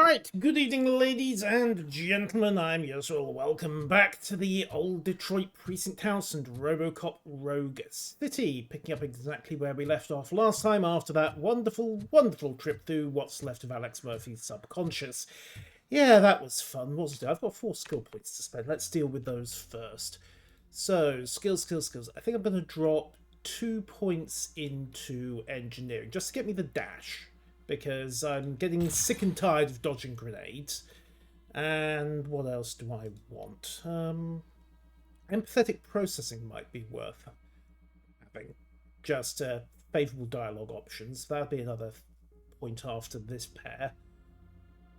Alright, good evening ladies and gentlemen, I'm Yosel. Welcome back to the old Detroit Precinct House and Robocop Rogue City, picking up exactly where we left off last time after that wonderful, wonderful trip through what's left of Alex Murphy's subconscious. Yeah, that was fun, wasn't it? I've got 4 skill points to spend. Let's deal with those first. So, skills. I think I'm going to drop 2 points into engineering, just to get me the dash. Because I'm getting sick and tired of dodging grenades. And what else do I want? Empathetic processing might be worth having. Just favourable dialogue options. That'd be another point after this pair.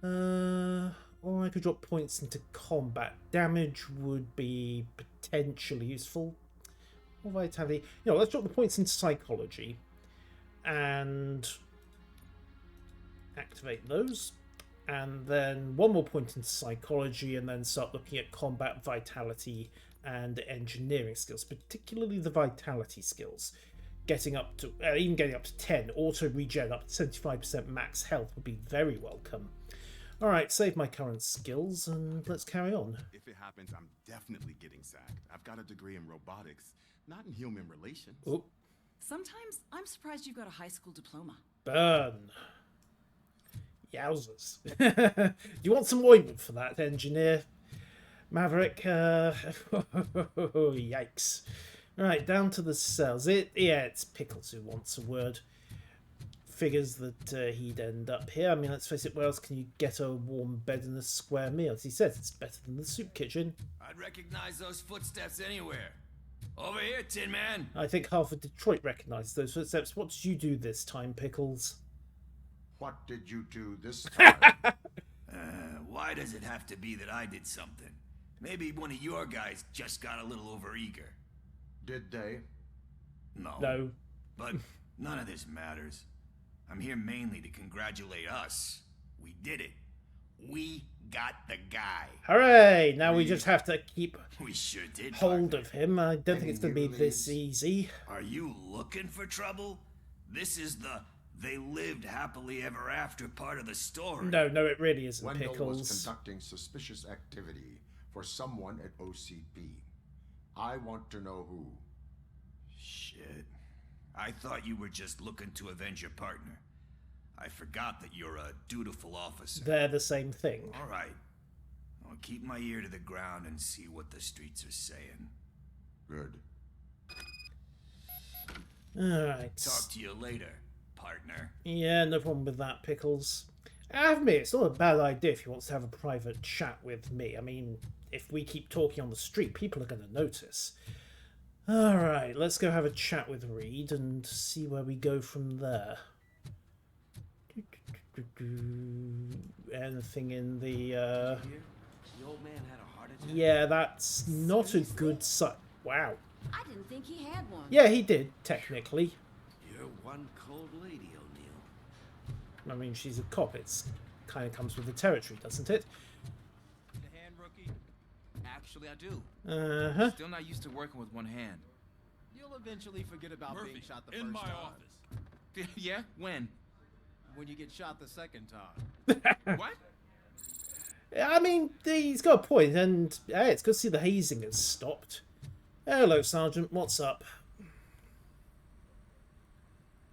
Or I could drop points into combat. Damage would be potentially useful. Or vitality. You know, let's drop the points into psychology. And activate those, and then 1 more point into psychology, and then start looking at combat, vitality, and engineering skills, particularly the vitality skills. Getting up to even getting up to 10, auto regen up to 75% max health would be very welcome. All right, save my current skills and let's carry on. If it happens, I'm definitely getting sacked. I've got a degree in robotics, not in human relations. Oh. Sometimes I'm surprised you got a high school diploma. Burn. Yowzers. Do you want some ointment for that, engineer? Maverick, yikes. Right, down to the cells. It's Pickles who wants a word. Figures that he'd end up here. I mean, let's face it, where else can you get a warm bed and a square meal? As he says, it's better than the soup kitchen. I'd recognize those footsteps anywhere. Over here, Tin Man. I think half of Detroit recognizes those footsteps. What did you do this time, Pickles? What did you do this time? Why does it have to be that I did something? Maybe one of your guys just got a little overeager. Did they? No. But none of this matters. I'm here mainly to congratulate us. We did it. We got the guy. Hooray! Now we just have to keep We sure did. hold of him. I don't think it's going to be this easy. Are you looking for trouble? This is the "they lived happily ever after" part of the story. No, it really isn't, Wendell Pickles. was conducting suspicious activity for someone at OCP. I want to know who. Shit. I thought you were just looking to avenge your partner. I forgot that you're a dutiful officer. They're the same thing. All right. I'll keep my ear to the ground and see what the streets are saying. Good. Alright. Talk to you later, partner. Yeah, no problem with that, Pickles. I have to admit, it's not a bad idea if he wants to have a private chat with me. I mean, if we keep talking on the street, people are going to notice. Alright, let's go have a chat with Reed and see where we go from there. Anything in the, The old man had a heart attack. Yeah, that's not a good sign. Wow. I didn't think he had one. Yeah, he did, technically. You're one cold lady, O'Neill. I mean, she's a cop. It's kind of comes with the territory, doesn't it? The hand, rookie? Actually, I do. Uh-huh. Still not used to working with one hand. You'll eventually forget about Murphy, being shot the in first my time. office. Yeah? When? When you get shot the second time. What? I mean, he's got a point, and hey, it's good to see the hazing has stopped. Hello, Sergeant. What's up?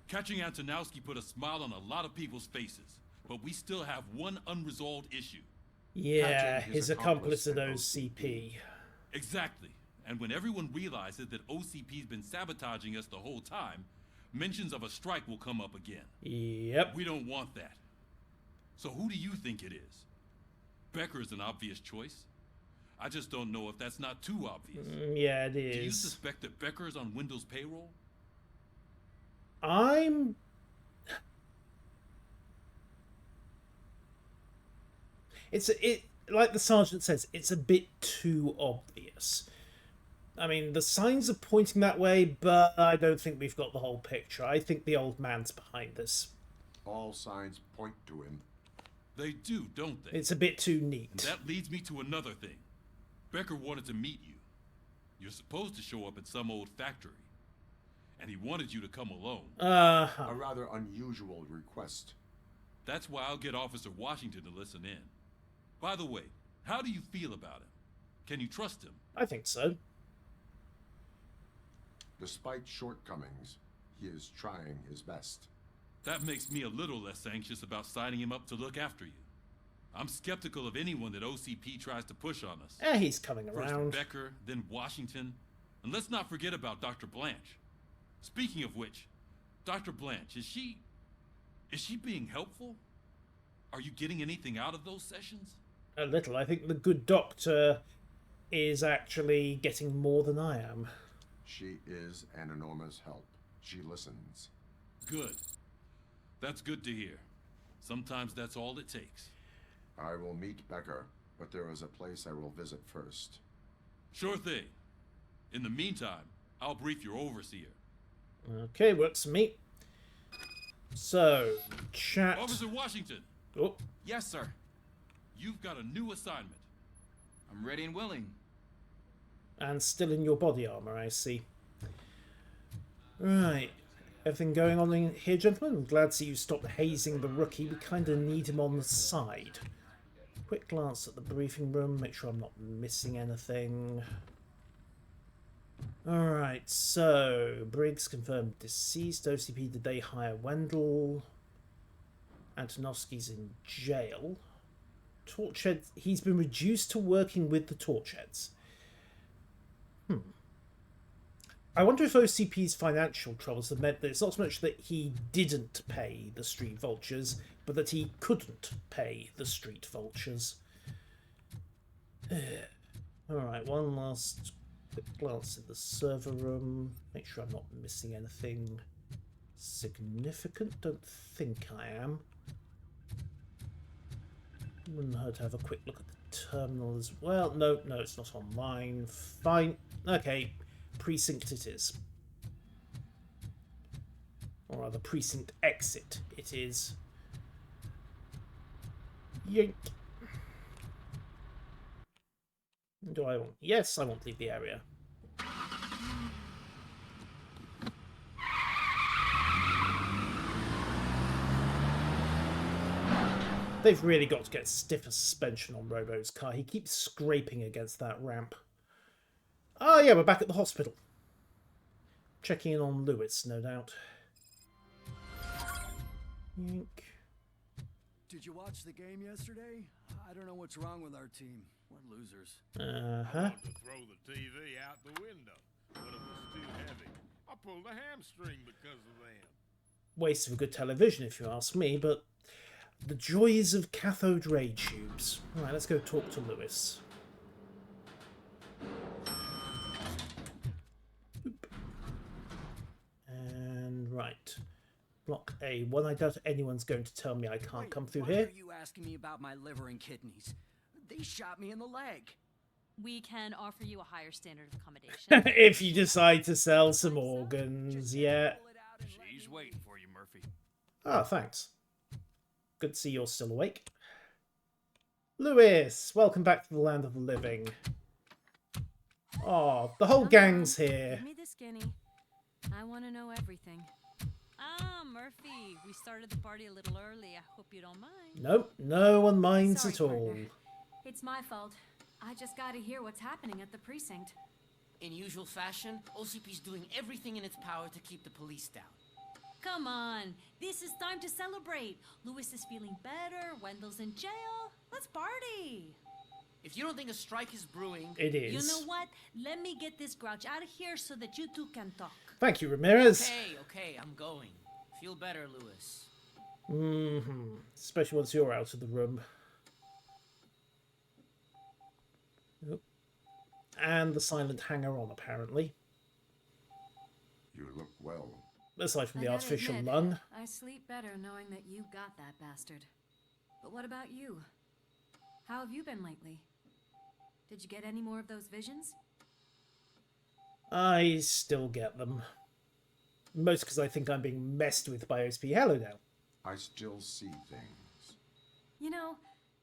Catching Antonowski put a smile on a lot of people's faces, but we still have one unresolved issue. Yeah, Catching his his accomplice at accomplice at OCP. Exactly. And when everyone realizes that OCP's been sabotaging us the whole time, mentions of a strike will come up again. Yep. We don't want that. So who do you think it is? Becker is an obvious choice. I just don't know if that's not too obvious. Yeah, it Do you is. suspect that Becker is on Wendell's payroll? I'm... Like the Sergeant says, it's a bit too obvious. I mean, the signs are pointing that way, but I don't think we've got the whole picture. I think the old man's behind this. All signs point to him. They do, don't they? It's a bit too And neat. that leads me to another thing. Becker wanted to meet you. You're supposed to show up at some old factory. And he wanted you to come alone. Uh-huh. A rather unusual request. That's why I'll get Officer Washington to listen in. By the way, how do you feel about him? Can you trust him? I think so. Despite shortcomings, he is trying his best. That makes me a little less anxious about signing him up to look after you. I'm skeptical of anyone that OCP tries to push on us. He's coming First around. Becker, then Washington. And let's not forget about Dr. Blanche. Speaking of which, Dr. Blanche, is she being helpful? Are you getting anything out of those sessions? A little. I think the good doctor is actually getting more than I am. She is an enormous help. She listens. Good. That's good to hear. Sometimes that's all it takes. I will meet Becker, but there is a place I will visit first. Sure thing. In the meantime, I'll brief your overseer. Okay, works for me. So, chat. Officer Washington, Oh, Yes, sir. you've got a new assignment. I'm ready and willing. and still in your body armor, I see. Right. Everything going on in here, gentlemen? I'm glad to see you stopped hazing the rookie. We kind of need him on the side. Quick glance at the briefing room, make sure I'm not missing anything. Alright, so Briggs confirmed deceased. OCP, did they hire Wendell? Antonovsky's in jail. Torchhead, he's been reduced to working with the Torchheads. I wonder if OCP's financial troubles have meant that it's not so much that he didn't pay the Street Vultures, but that he couldn't pay the Street Vultures. Alright, one last quick glance in the server room. Make sure I'm not missing anything significant. Don't think I am. Wouldn't hurt to have a quick look at the terminal as well. No, it's not online. Fine. Okay. Precinct it is. Or rather, precinct exit it is. Yank. Do I want? Yes, I want to leave the area. They've really got to get stiffer suspension on Robo's car. He keeps scraping against that ramp. Oh yeah, we're back at the hospital. Checking in on Lewis, no doubt. Yank. Did you watch the game yesterday? I don't know what's wrong with our team. We're losers. I wanted to throw the TV out the window, but it was too heavy. I pulled a hamstring because of them. Waste of a good television, if you ask me, but the joys of cathode ray tubes. Alright, let's go talk to Lewis. Boop. And right. Block A. One, I doubt anyone's going to tell me I can't come through here. Why are you asking me about my liver and kidneys? They shot me in the leg. We can offer you a higher standard of accommodation. If you decide to sell some organs, yeah. She's waiting for you, Murphy. Ah, thanks. Good to see you're still awake. Lewis, welcome back to the land of the living. Oh, the whole gang's here. Give me the skinny. I want to know everything. Ah, Murphy, we started the party a little early. I hope you don't mind. Nope, no one minds Sorry, at all. partner. It's my fault. I just gotta hear what's happening at the precinct. In usual fashion, OCP's doing everything in its power to keep the police down. Come on, this is time to celebrate. Lewis is feeling better. Wendell's in jail. Let's party. If you don't think a strike is brewing... It is. You know what? Let me get this grouch out of here so that you two can talk. Thank you, Ramirez. Okay, I'm going. Feel better, Lewis. Especially once you're out of the room. Oop. And the silent hanger-on, apparently. You look well. Aside from I the gotta artificial admit, lung. I sleep better knowing that you got that bastard. But what about you? How have you been lately? Did you get any more of those visions? I still get them. Most because I think I'm being messed with by OSP. Hello now. I still see things. You know,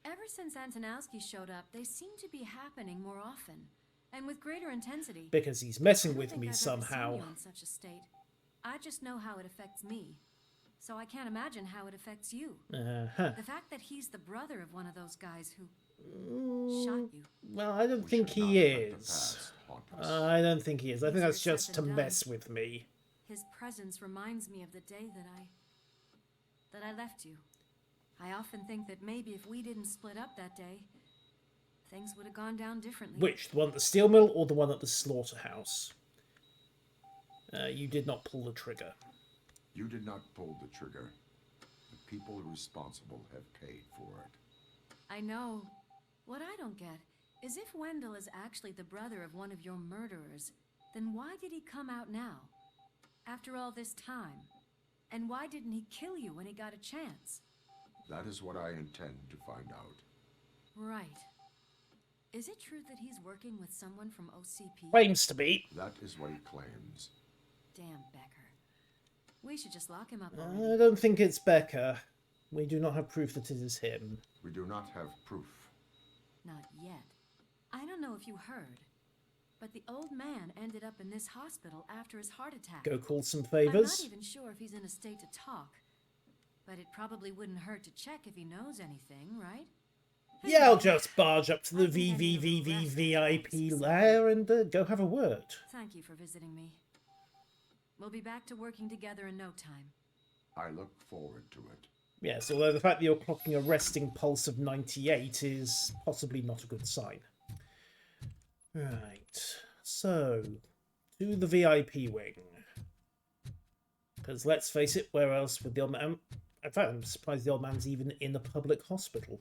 ever since Antonowski showed up, they seem to be happening more often, and with greater intensity. Because he's messing I don't with think me I've ever somehow. seen you in such a state. I just know how it affects me. so I can't imagine how it affects you. Uh-huh. The fact that he's the brother of one of those guys who shot you. Well, I don't think he is. I don't think he is. I think that's just to mess with me. His presence reminds me of the day that I left you. I often think that maybe if we didn't split up that day, things would have gone down differently. Which? The one at the steel mill or the one at the slaughterhouse? You did not pull the trigger. You did not pull the trigger. The people responsible have paid for it. I know. What I don't get is if Wendell is actually the brother of one of your murderers, then why did he come out now? After all this time? And why didn't he kill you when he got a chance? That is what I intend to find out. Right. Is it true that he's working with someone from OCP? Claims to be. That is what he claims. Damn Becker. We should just lock him up I already. don't think it's Becker. We do not have proof that it is him. We do not have proof. Not yet. I don't know if you heard, but the old man ended up in this hospital after his heart attack. Go call some I'm not favors. even sure if he's in a state to talk, but it probably wouldn't hurt to check if he knows anything, right? Yeah, I'll just barge up to the VVVV VIP lair and go have a word. Thank you for visiting me. We'll be back to working together in no time. I look forward to it. Yes, although the fact that you're clocking a resting pulse of 98 is possibly not a good sign. Right, so, to the VIP wing. Because let's face it, where else would the old man... In fact, I'm surprised the old man's even in a public hospital.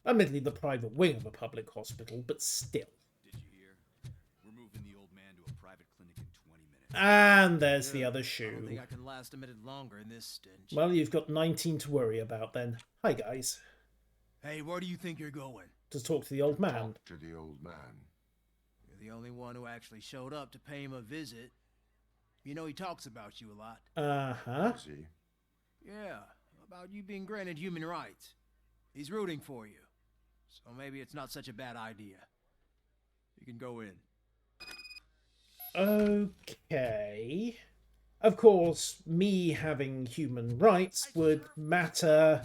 Admittedly, the private wing of a public hospital, but still. Did you hear? We're moving the old man to a private clinic in 20 minutes. And there's the other I shoe. don't think I can last a minute longer in this stench. Well, you've got 19 to worry about then. Hi, guys. Hey, where do you think you're going? To talk to the old man. Talk to the old man. You're the only one who actually showed up to pay him a visit. You know he talks about you a lot. Uh-huh. Does he? Yeah, about you being granted human rights. He's rooting for you. So maybe it's not such a bad idea. You can go in. Okay. Of course, me having human rights would matter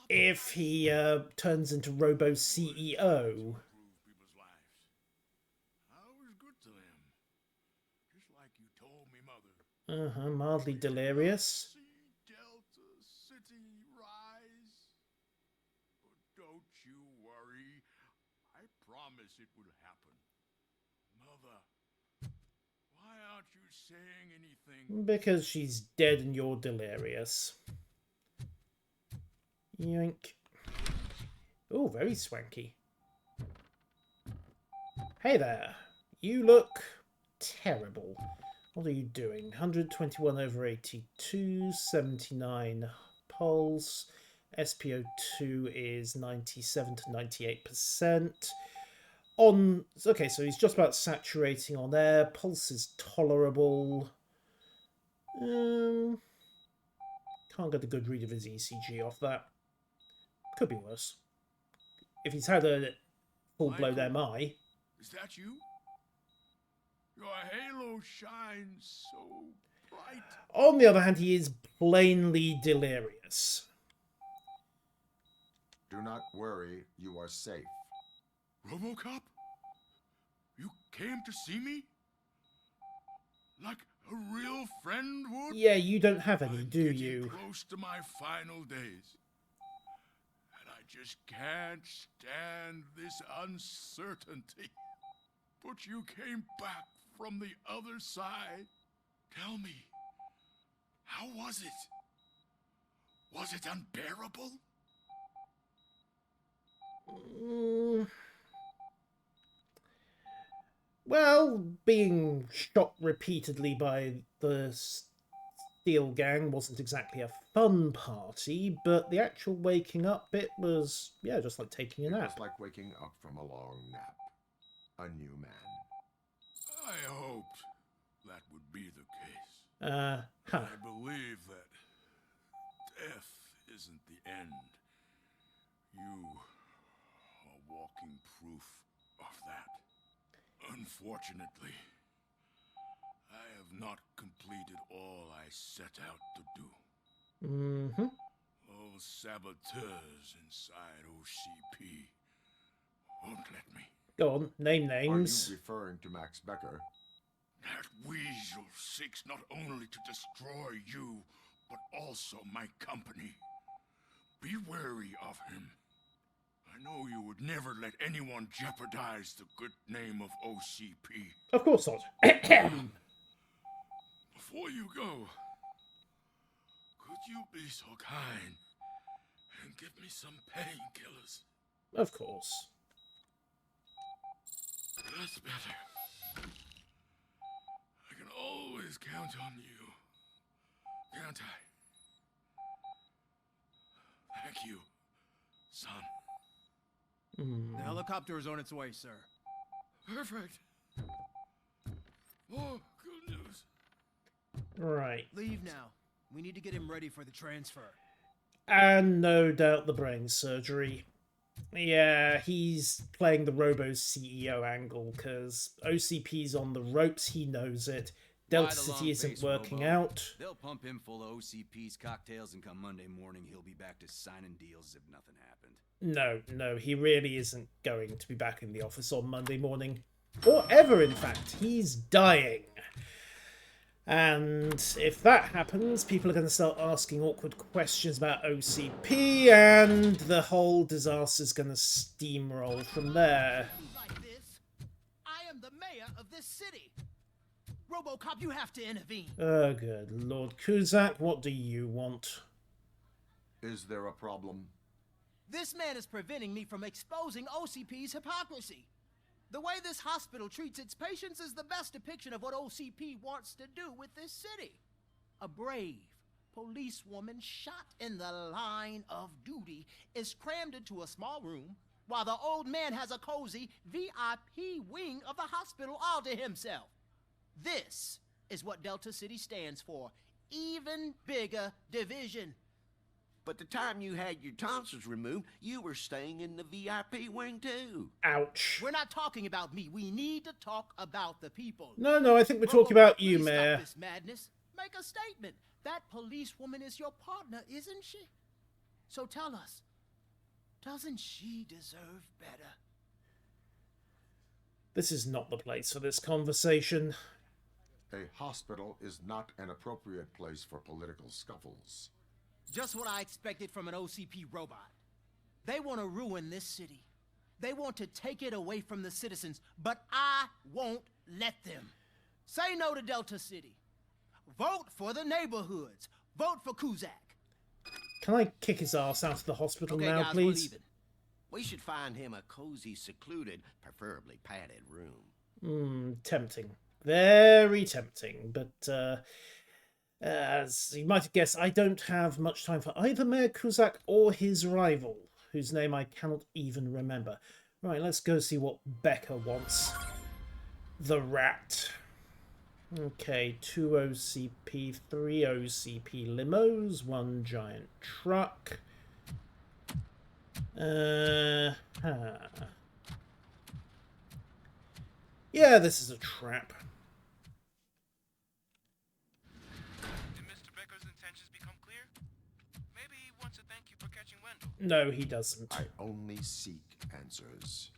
if he turns into Robo CEO. Uh-huh, mildly delirious. It will happen. Mother, why aren't you saying anything? Because she's dead and you're delirious. Yoink. Oh, very swanky. Hey there. You look terrible. What are you doing? 121 over 82, 79 pulse. SPO2 is 97 to 98%. Okay, so he's just about saturating on air. Pulse is tolerable. Can't get a good read of his ECG off that. Could be worse. If he's had a full-blown MI. Is that you? Your halo shines so bright. On the other hand, he is plainly delirious. Do not worry, you are safe. Robocop? You came to see me? Like a real friend would? Yeah, you don't have any, do I'm you? close to my final days. And I just can't stand this uncertainty. But you came back from the other side. Tell me, how was it? Was it unbearable? Well, being shot repeatedly by the Steel Gang wasn't exactly a fun party, but the actual waking up bit was, yeah, just like taking a nap. It was like waking up from a long nap. A new man. I hoped that would be the case. Huh. I believe that death isn't the end. You are walking proof of that. Unfortunately, I have have not completed all I set out to do. Mm-hmm. Those saboteurs inside OCP won't let me. Go on, name Are you names. referring to Max Becker? That weasel seeks not only to destroy you, but also my company. Be wary of him. I know you would never let anyone jeopardize the good name of OCP. Of course not. Before you go, could you be so kind and give me some painkillers? Of course. That's better. I can always count on you, can't I? Thank you, son. The helicopter is on its way, sir. Perfect. More good news. Right. Leave now. We need to get him ready for the transfer. And no doubt the brain surgery. Yeah, he's playing the Robo CEO angle, because OCP's on the ropes, he knows it. Delta City isn't working out. They'll pump him full of OCP's cocktails, and come Monday morning, he'll be back to signing deals as if nothing happened. No, he really isn't going to be back in the office on Monday morning. Or ever, in fact. He's dying. And if that happens, people are going to start asking awkward questions about OCP, and the whole disaster's going to steamroll from there. Like this, I am the mayor of this city. Robocop, you have to intervene. Oh, good Lord. Kuzak, what do you want? Is there a problem? This man is preventing me from exposing OCP's hypocrisy. The way this hospital treats its patients is the best depiction of what OCP wants to do with this city. A brave policewoman shot in the line of duty is crammed into a small room, while the old man has a cozy VIP wing of the hospital all to himself. This is what Delta City stands for. Even bigger division. But the time you had your tonsils removed, you were staying in the VIP wing too. Ouch. We're not talking about me. We need to talk about the people. No, I think we're talking about you, Mayor. Stop this madness. Make a statement. That policewoman is your partner, isn't she? So tell us, doesn't she deserve better? This is not the place for this conversation. A hospital is not an appropriate place for political scuffles. Just what I expected from an OCP robot. They want to ruin this city. They want to take it away from the citizens, but I won't let them. Say no to Delta City. Vote for the neighborhoods. Vote for Kuzak. Can I kick his ass out of the hospital Okay, now, guys, please? we're leaving. We should find him a cozy, secluded, preferably padded room. Tempting. Very tempting, but, as you might have guessed, I don't have much time for either Mayor Kuzak or his rival, whose name I cannot even remember. Right, let's go see what Becca wants. The Rat. Okay, 2 OCP, 3 OCP limos, 1 giant truck. Yeah, this is a trap. No, he doesn't. I only seek answers.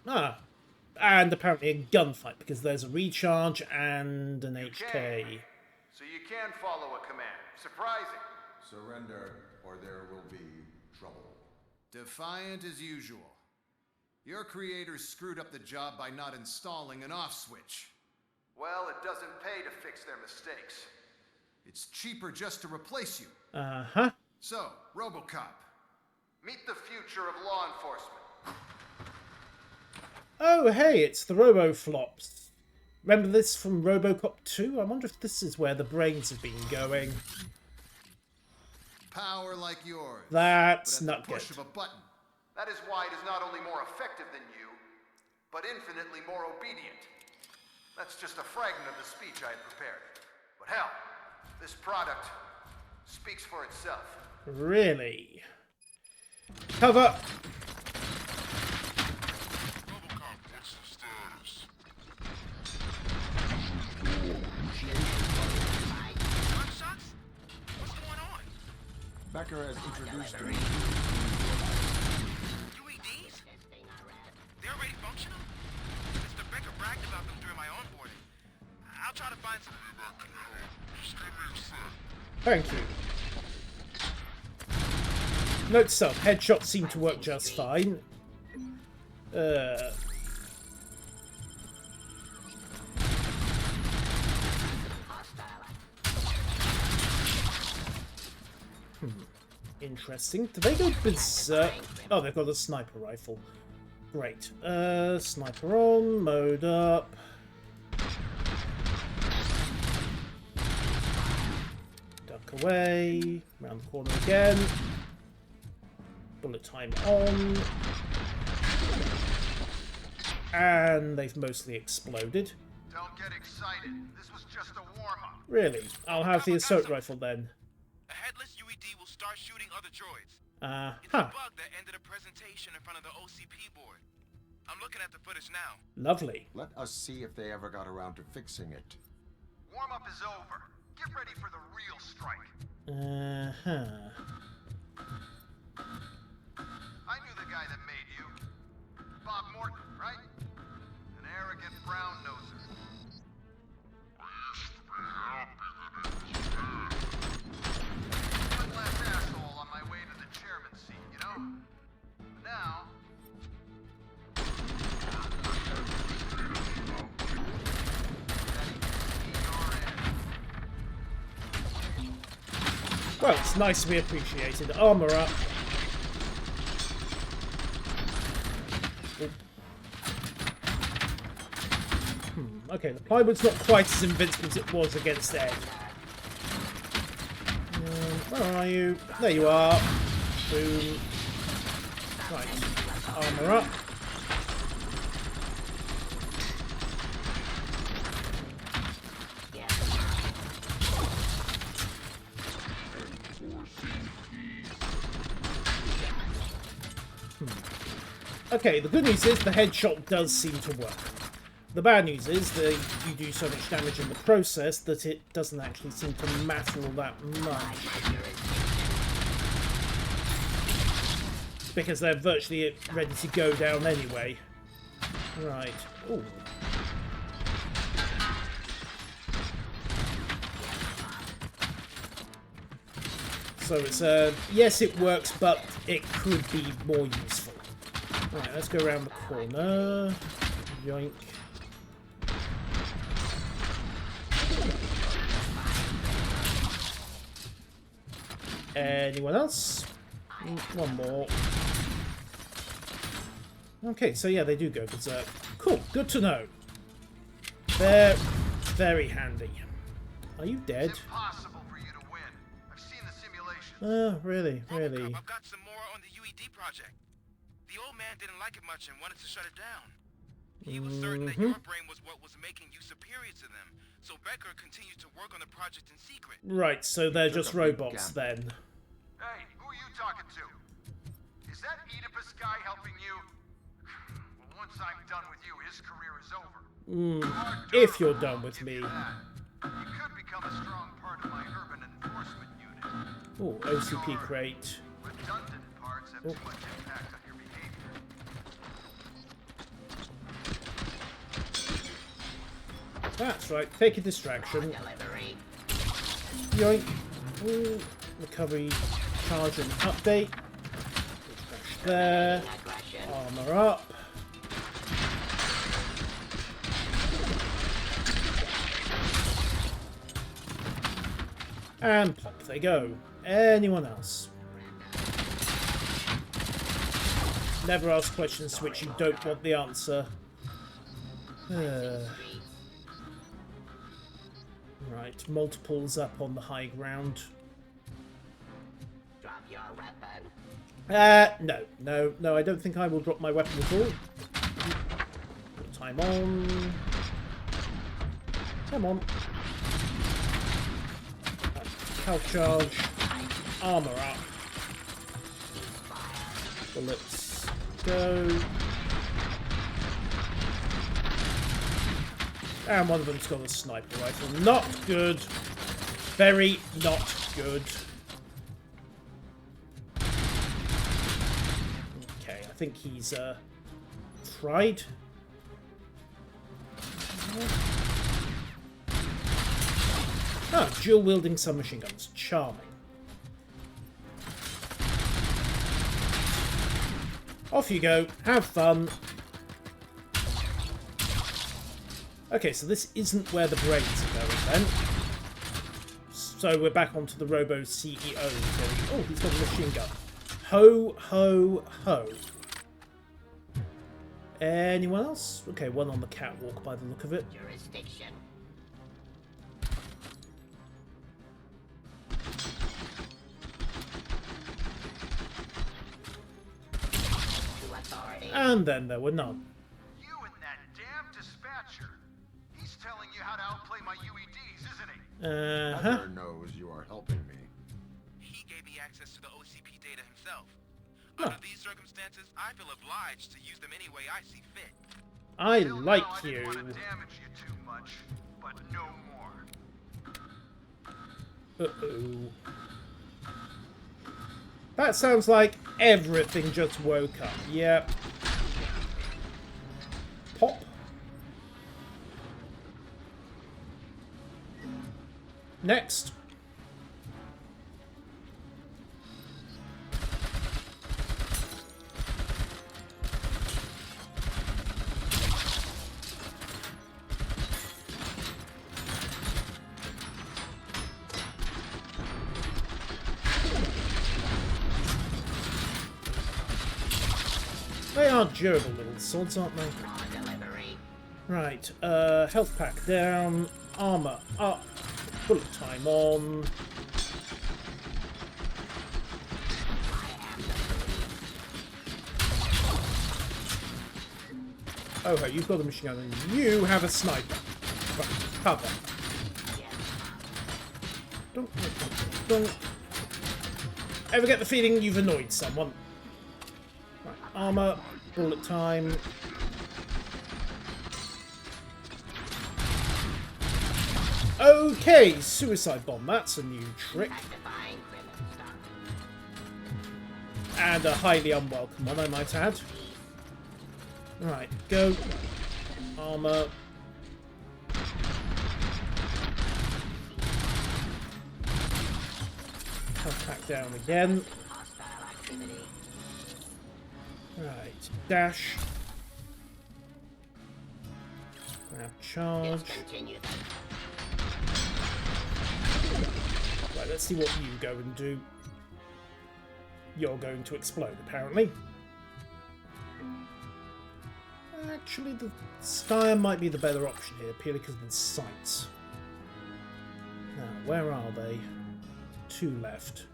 And apparently a gunfight, because there's a recharge and an HK. So you can follow a command. Surprising. Surrender, or there will be trouble. Defiant as usual. Your creators screwed up the job by not installing an off switch. Well, it doesn't pay to fix their mistakes. It's cheaper just to replace you. Uh-huh. So, Robocop. Meet the future of law enforcement. Oh, hey, it's the Robo-Flops. Remember this from Robocop 2? I wonder if this is where the brains have been going. Power like yours. That's but not at the push good. of a button. That is why it is not only more effective than you, but infinitely more obedient. That's just a fragment of the speech I had prepared. But hell, this product speaks for itself. Really? Cover! Robocop, what's the status? Becker has introduced me. UEDs? They're already functional? Mr. Becker bragged about them during my onboarding. I'll try to find some. Thank you. Note to self, headshots seem to work just fine. Interesting. Do they go berserk? Oh, they've got a sniper rifle. Great. Sniper on, mode up. Duck away. Round the corner again. Bullet time on. And they've mostly exploded. Don't get excited. This was just a warm-up. Really? I'll have the assault rifle then. A headless UED will start shooting other droids. It's Huh. a bug that ended a presentation in front of the OCP board. I'm looking at the footage now. Lovely. Let us see if they ever got around to fixing it. Warm-up is over. Get ready for the real strike. I knew the guy that made you. Bob Morton, right? An arrogant brown noser. One last asshole on my way to the chairman's seat, you know? But now... Well, it's nice to be appreciated. Armor up. Okay, the plywood's not quite as invincible as it was against Ed. Where are you? There you are. Boom. Right. Armor up. Okay, the good news is the headshot does seem to work. The bad news is that you do so much damage in the process that it doesn't actually seem to matter all that much. Because they're virtually ready to go down anyway. Right. Ooh. So it's yes, it works, but it could be more useful. Right, let's go around the corner. Yoink. Anyone else? One more. Okay, so yeah, they do go berserk. Cool, good to know. They're very handy. Are you dead? It's impossible for you to win. I've seen the simulation. Really? Robocop, I've got some more on the UED project. The old man didn't like it much and wanted to shut it down. He was certain that your brain was what was making you superior to them, so Becker continued to work on the project in secret. Right, so they're just robots then. Hey, who are you talking to? Is that Oedipus guy helping you? Well, once I'm done with you, his career is over. If you're done with me. You could become a strong part of my urban enforcement unit. Oh, OCP crate. Redundant parts have too much impact on your behavior. That's right, take a distraction. Yoink. Ooh. Recovery, charge and update. Refresh there. Armor up. And pop they go. Anyone else? Never ask questions to which you don't want the answer. Right, multiples up on the high ground. Drop your weapon. No, I don't think I will drop my weapon at all. Time on. Come on. Health charge. Armor up. Bullets go. And one of them's got a sniper rifle. Not good. Very not good. think he's tried. Oh, dual-wielding submachine guns. Charming. Off you go. Have fun. Okay, so this isn't where the brains are going then. So we're back onto the Robo CEO. Oh, he's got a machine gun. Ho, ho, ho. Anyone else? Okay, one on the catwalk by the look of it. Jurisdiction. And then there were none. You and that damn dispatcher. He's telling you how to outplay my UEDs, isn't he? Heather knows you are helping me. He gave me access to the OCP data himself. Under these circumstances, I feel obliged to use them any way I see fit. I Till like now, I you. didn't want to damage you too much, but no more. Uh-oh. That sounds like everything just woke up. Yep. Pop. Next. They are durable little swords, aren't they? Right, health pack down, armor up, bullet time on. Oh, hey, you've got a machine gun and you have a sniper. Right, cover. Don't. Ever get the feeling you've annoyed someone? Right, armor, bullet time. Okay, suicide bomb, that's a new trick. And a highly unwelcome one, I might add. Right, go. Armor. Health pack down again. Right, dash. Grab charge. Right, let's see what you go and do. You're going to explode, apparently. Actually, the Steyr might be the better option here, purely because of the sights. Now, where are they? 2 left.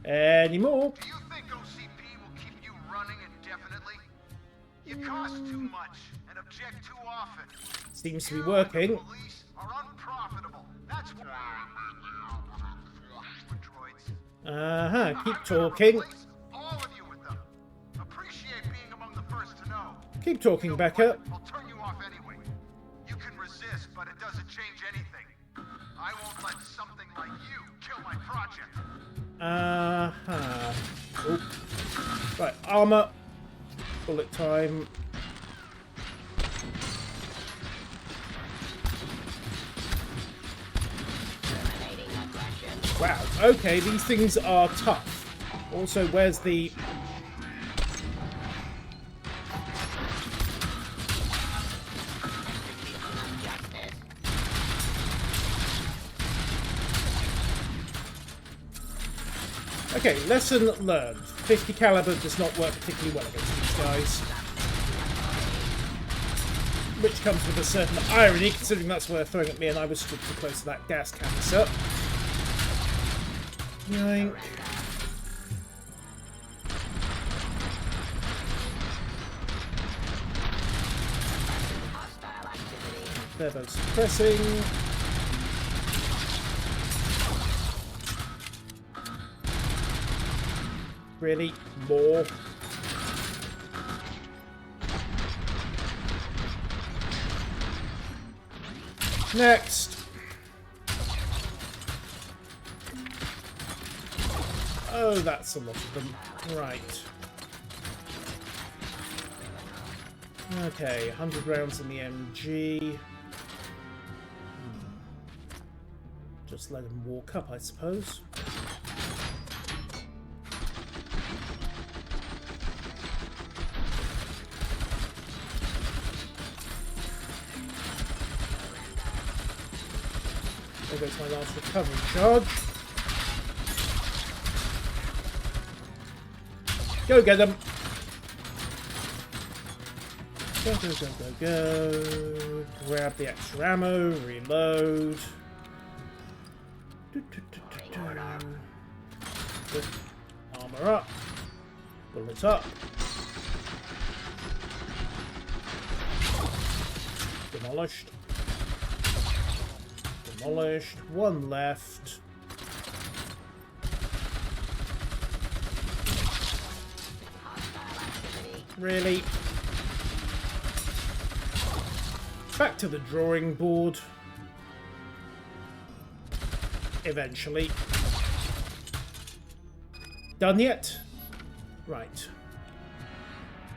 Any more? Do you think OCP will keep you running indefinitely? You cost too much and object too often. Seems to be working. The police are unprofitable. That's why. Uh-huh, keep talking. All of you with them. Appreciate being among the first to know. Keep talking, Becca. I'll turn you off anyway. You can resist, but it doesn't change anything. I won't let something like you kill my project. Uh-huh. Oh. Right, armor. Bullet time. Wow, okay, these things are tough. Also, where's the... Okay, lesson learned. 50 caliber does not work particularly well against these guys. Which comes with a certain irony, considering that's where they're throwing at me and I was stood too close to that gas canister. Yoink. They're both suppressing. Really? More? Next! Oh, that's a lot of them. Right. Okay, 100 rounds in the MG. Just let him walk up, I suppose. There goes my last recovery charge. Go get them! Go, go, go, go, go. Grab the extra ammo, reload. Armor up. Bullet up. Demolished. Demolished. One left. Really? Back to the drawing board. Eventually. Done yet? Right.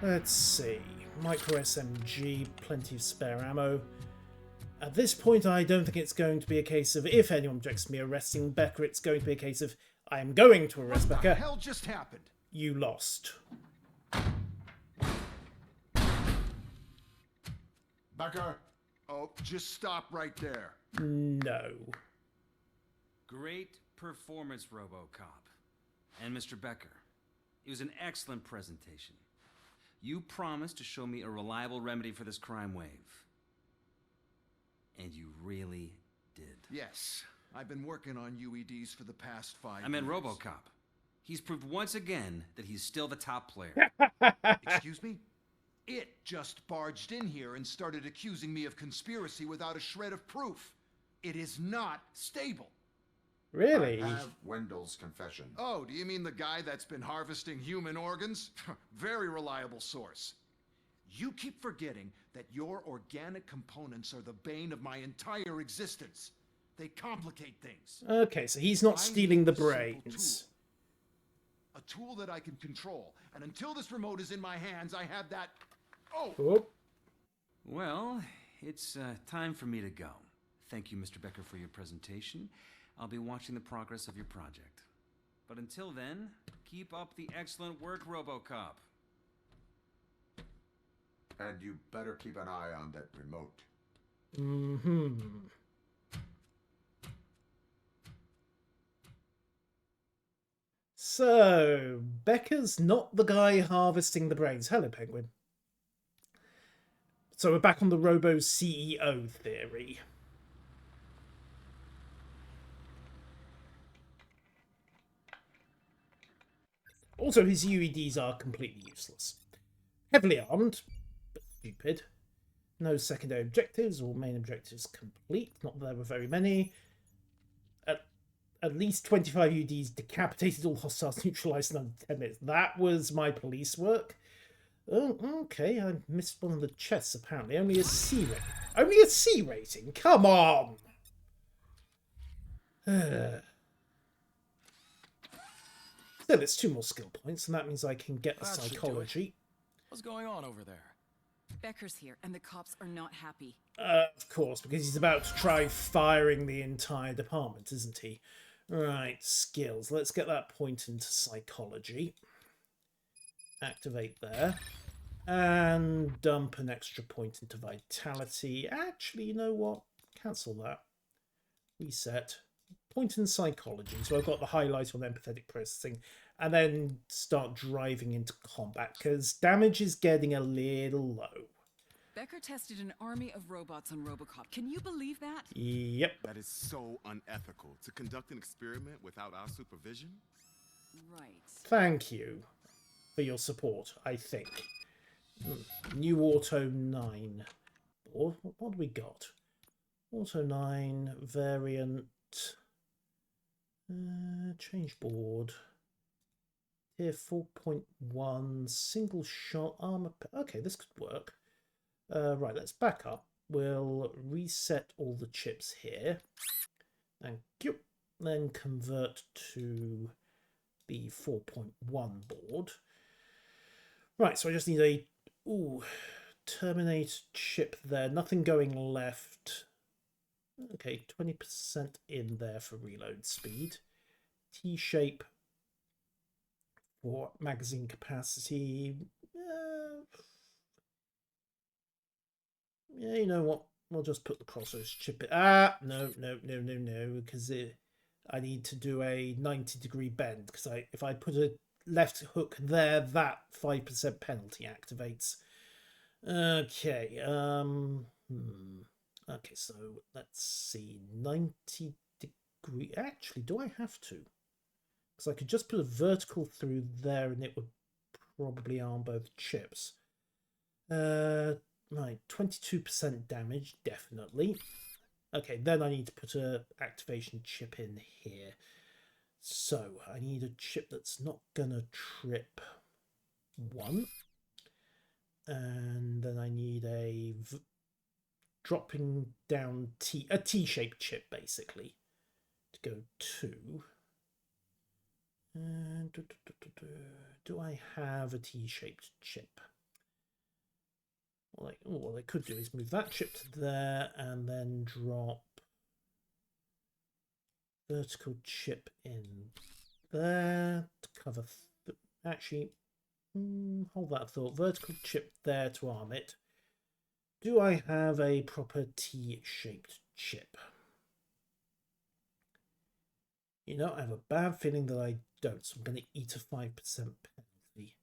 Let's see. Micro SMG, plenty of spare ammo. At this point, I don't think it's going to be a case of if anyone objects to me arresting Becker, it's going to be a case of I am going to arrest Becker. What the hell just happened? You lost. Becker? Oh, just stop right there. No. Great performance, Robocop. And Mr. Becker, it was an excellent presentation. You promised to show me a reliable remedy for this crime wave. And you really did. Yes, I've been working on UEDs for the past 5 years. I meant Robocop. He's proved once again that he's still the top player. Excuse me? It just barged in here and started accusing me of conspiracy without a shred of proof. It is not stable. Really? I have Wendell's confession. Oh, do you mean the guy that's been harvesting human organs? Very reliable source. You keep forgetting that your organic components are the bane of my entire existence. They complicate things. Okay, so he's not stealing the brains. A tool that I can control. And until this remote is in my hands, I have that... Oh! Oop. Well, it's time for me to go. Thank you, Mr. Becker, for your presentation. I'll be watching the progress of your project. But until then, keep up the excellent work, Robocop. And you better keep an eye on that remote. Mm-hmm. So, Becker's not the guy harvesting the brains. Hello, Penguin. So we're back on the Robo CEO theory. Also, his UEDs are completely useless. Heavily armed, but stupid. No secondary objectives or main objectives complete. Not that there were very many. At least 25 UEDs decapitated, all hostiles neutralized in under 10 minutes. That was my police work. Oh, okay, I missed one of the chests apparently. Only a C rating. Only a C rating? Come on! Still, it's 2 more skill points, and that means I can get the psychology. What's going on over there? Becker's here, and the cops are not happy. Of course, because he's about to try firing the entire department, isn't he? Right, skills. Let's get that point into psychology. Activate there. And dump an extra point into vitality. Actually, you know what? Cancel that. Reset. Point in psychology. So I've got the highlight on empathetic processing. And then start driving into combat, because damage is getting a little low. Becker tested an army of robots on Robocop. Can you believe that? Yep. That is so unethical. To conduct an experiment without our supervision? Right. Thank you for your support, I think. New Auto 9. What do we got? Auto 9, variant... change board. here, 4.1, single shot armor. Okay, this could work. Right, let's back up. We'll reset all the chips here. Thank you. Then convert to the 4.1 board. Right, so I just need a terminate chip there. Nothing going left. Okay, 20% in there for reload speed. T-shape for magazine capacity. Yeah, you know what? We'll just put the crossroads chip in. No, because I need to do a 90-degree bend. Because if I put a left hook there, that 5% penalty activates. Okay. Okay, so let's see. 90 degree. Actually, do I have to? Because I could just put a vertical through there, and it would probably arm both chips. Right, 22% damage, definitely. Okay, then I need to put a activation chip in here. So I need a chip that's not gonna trip 1. And then I need a dropping down a T-shaped chip, basically, to go 2. And do I have a T-shaped chip? What I could do is move that chip to there and then drop vertical chip in there to cover. Actually, hold that thought. Vertical chip there to arm it. Do I have a proper T-shaped chip? You know, I have a bad feeling that I don't, so I'm going to eat a 5% penalty.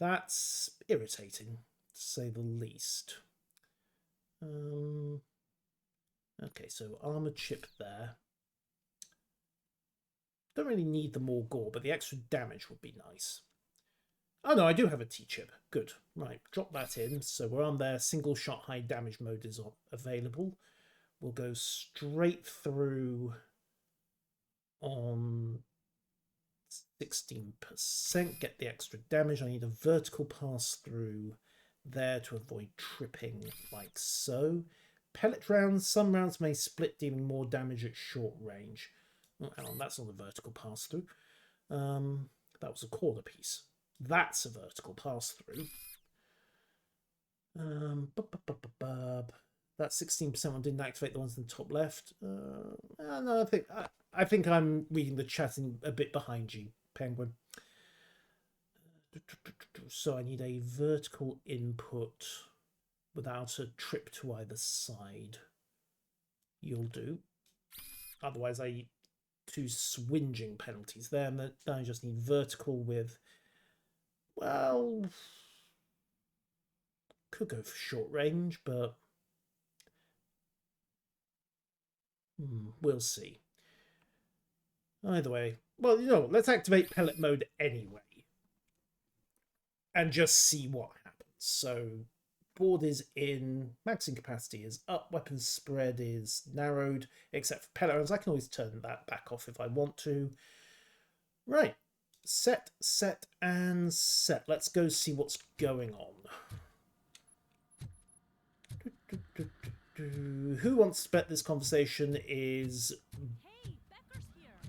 That's irritating, to say the least. Okay, so armor chip there. Don't really need the more gore, but the extra damage would be nice. Oh no, I do have a T-chip. Good. Right, drop that in. So we're on there. Single shot high damage mode is available. We'll go straight through on 16%. Get the extra damage. I need a vertical pass through there to avoid tripping like so. Pellet rounds. Some rounds may split, dealing more damage at short range. Oh, hang on, that's not a vertical pass through. That was a corner piece. That's a vertical pass through. That 16% one didn't activate the ones in the top left. No, I think I'm reading the chat in a bit behind you, Penguin. So I need a vertical input without a trip to either side. You'll do. Otherwise, I eat 2 swinging penalties there, and then I just need vertical with, well, could go for short range, but we'll see. Either way, well, you know, let's activate pellet mode anyway and just see what happens. So board is in, maxing capacity is up, weapons spread is narrowed, except for pellet rounds. I can always turn that back off if I want to. Right, set, and set. Let's go see what's going on. Who wants to bet this conversation is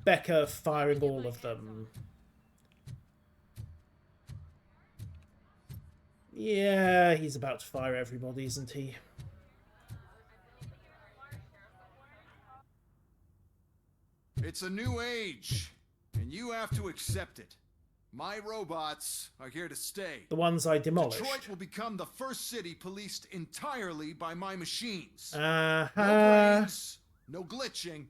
Becca firing all of them? Yeah, he's about to fire everybody, isn't he? It's a new age, and you have to accept it. My robots are here to stay. The ones I demolished. Detroit will become the first city policed entirely by my machines. No brains, no glitching,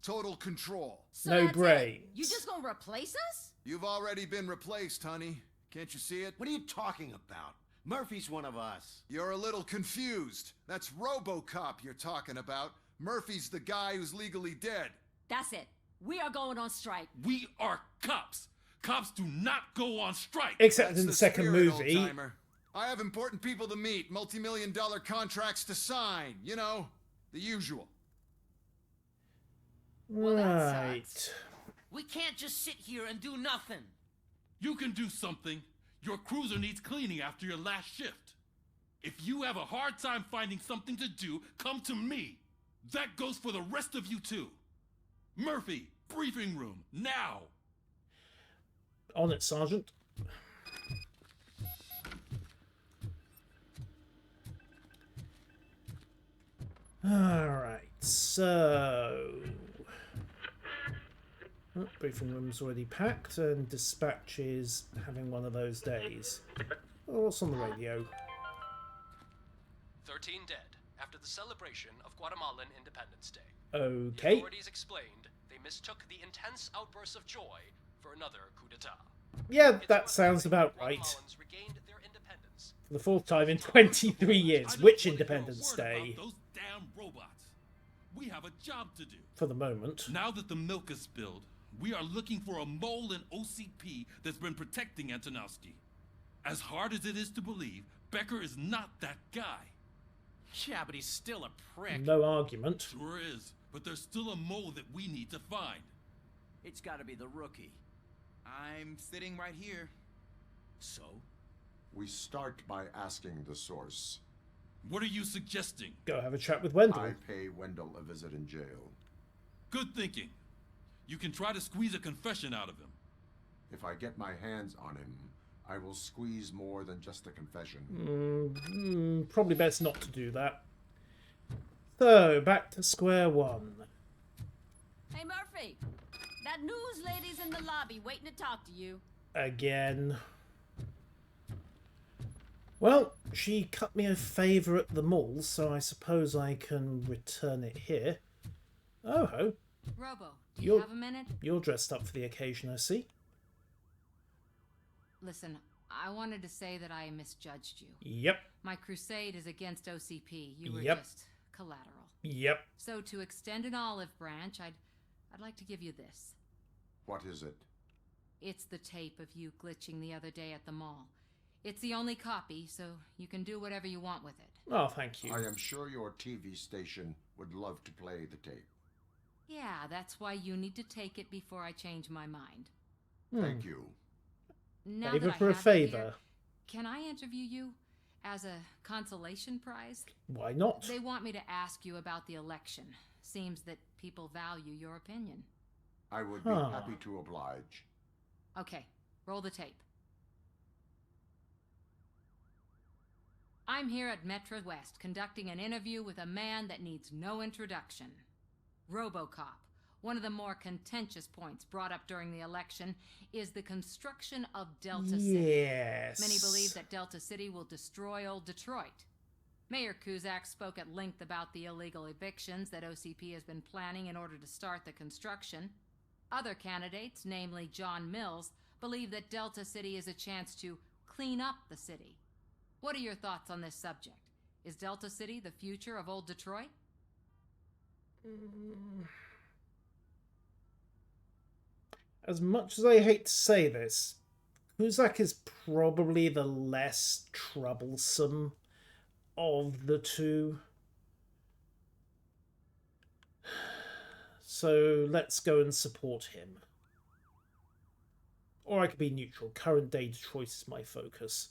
total control. So no that's brains. it? You just gonna replace us? You've already been replaced, honey. Can't you see it? What are you talking about? Murphy's one of us. You're a little confused. That's Robocop you're talking about. Murphy's the guy who's legally dead. That's it. We are going on strike. We are cops. Cops do not go on strike. Except That's in the second spirit, movie. old-timer. I have important people to meet, multi-million-dollar contracts to sign. You know, the usual. Well, that Right. sucks. We can't just sit here and do nothing. You can do something. Your cruiser needs cleaning after your last shift. If you have a hard time finding something to do, come to me. That goes for the rest of you too. Murphy, briefing room, now! On it, Sergeant. Alright, so... Oh, briefing room's already packed, and dispatch is having one of those days. Oh, what's on the radio? 13 dead after the celebration of Guatemalan Independence Day. Okay. The authorities explained they mistook the intense outbursts of joy for another coup d'etat. Yeah, that sounds about right. For the fourth time in 23 years. Which Independence Day? Those damn robots. We have a job to do. For the moment. Now that the milk is spilled, we are looking for a mole in OCP that's been protecting Antonowski. As hard as it is to believe, Becker is not that guy. Yeah, but he's still a prick. No argument. Sure is, but there's still a mole that we need to find. It's gotta be the rookie. I'm sitting right here. So? We start by asking the source. What are you suggesting? Go have a chat with Wendell. I pay Wendell a visit in jail. Good thinking. You can try to squeeze a confession out of him. If I get my hands on him, I will squeeze more than just a confession. Probably best not to do that. So, back to square one. Hey, Murphy. That news lady's in the lobby waiting to talk to you. Again. Well, she cut me a favour at the mall, so I suppose I can return it here. Oh ho. Robo, do you have a minute? You're dressed up for the occasion, I see. Listen, I wanted to say that I misjudged you. Yep. My crusade is against OCP. You were Yep. just collateral. Yep. So to extend an olive branch, I'd like to give you this. What is it? It's the tape of you glitching the other day at the mall. It's the only copy, so you can do whatever you want with it. Oh, thank you. I am sure your TV station would love to play the tape. Yeah, that's why you need to take it before I change my mind. Thank you. Now Favor that I for a have you favor. here, can I interview you as a consolation prize? Why not? They want me to ask you about the election. Seems that people value your opinion. I would be happy to oblige. Okay, roll the tape. I'm here at Metro West conducting an interview with a man that needs no introduction. Robocop. One of the more contentious points brought up during the election is the construction of Delta City. Yes. Many believe that Delta City will destroy old Detroit. Mayor Cusack spoke at length about the illegal evictions that OCP has been planning in order to start the construction. Other candidates, namely John Mills, believe that Delta City is a chance to clean up the city. What are your thoughts on this subject? Is Delta City the future of old Detroit? As much as I hate to say this, Cusack is probably the less troublesome of the two. So let's go and support him. Or I could be neutral. Current day Detroit is my focus.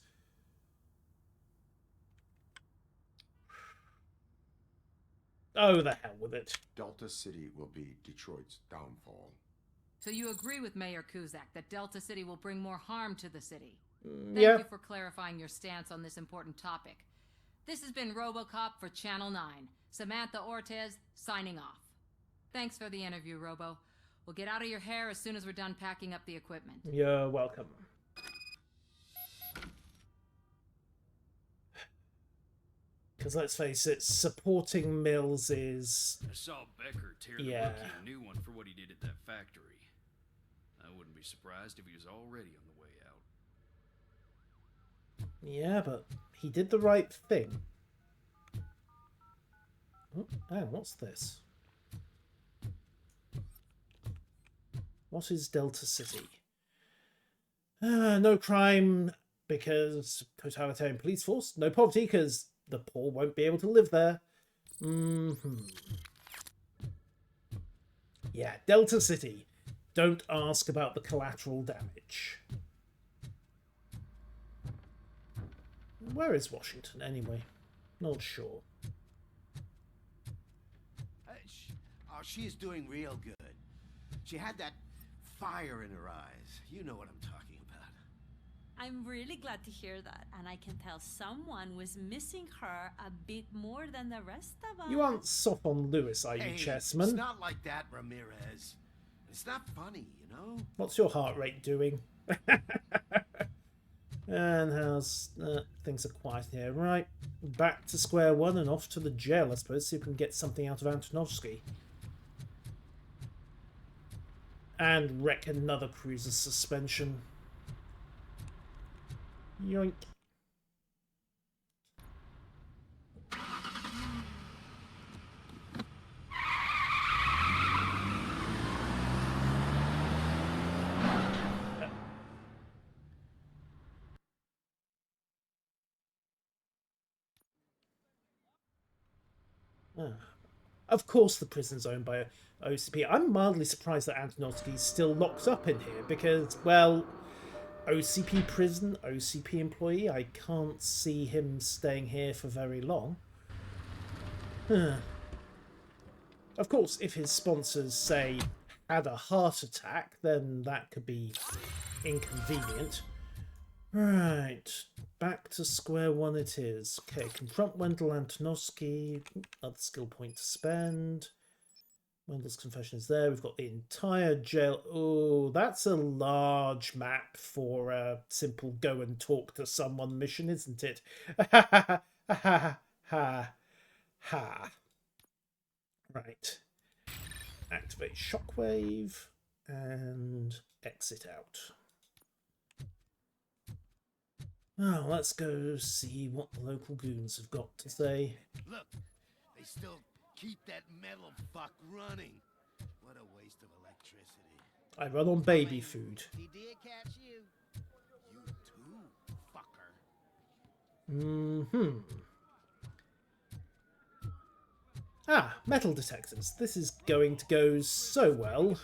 Oh, the hell with it. Delta City will be Detroit's downfall. So you agree with Mayor Cusack that Delta City will bring more harm to the city? Thank yeah. you for clarifying your stance on this important topic. This has been Robocop for Channel 9. Samantha Ortez, signing off. Thanks for the interview, Robo. We'll get out of your hair as soon as we're done packing up the equipment. You're welcome. Because let's face it, supporting Mills is... I saw Becker tear the Yeah. rookie a new one for what he did at that factory. I wouldn't be surprised if he was already on the way out. Yeah, but he did the right thing. Oh, what's this? What is Delta City? No crime because totalitarian police force. No poverty because the poor won't be able to live there. Yeah, Delta City. Don't ask about the collateral damage. Where is Washington, anyway? Not sure. She is doing real good. She had that fire in her eyes. You know what I'm talking about. I'm really glad to hear that, and I can tell someone was missing her a bit more than the rest of us. You aren't soft on Lewis, are you, Hey, Chessman? it's not like that, Ramirez. It's not funny, you know? What's your heart rate doing? And how's... things are quiet here. Right, back to square one and off to the jail, I suppose, see if we can get something out of Antonovsky. And wreck another cruiser's suspension. Yoink. Of course the prison's owned by OCP. I'm mildly surprised that Antonovsky's still locked up in here because, well, OCP prison, OCP employee, I can't see him staying here for very long. Of course, if his sponsors, say, had a heart attack, then that could be inconvenient. Right, back to square one it is. Okay, confront Wendell Antonovsky. Another skill point to spend. Wendell's confession is there. We've got the entire jail. Oh, that's a large map for a simple go and talk to someone mission, isn't it? Ha ha ha ha ha. Right. Activate shockwave and exit out. Oh, let's go see what the local goons have got to say. Look, they still keep that metal fuck running. What a waste of electricity. I run on baby food. He did catch you. You too, fucker. Ah, metal detectors. This is going to go so well.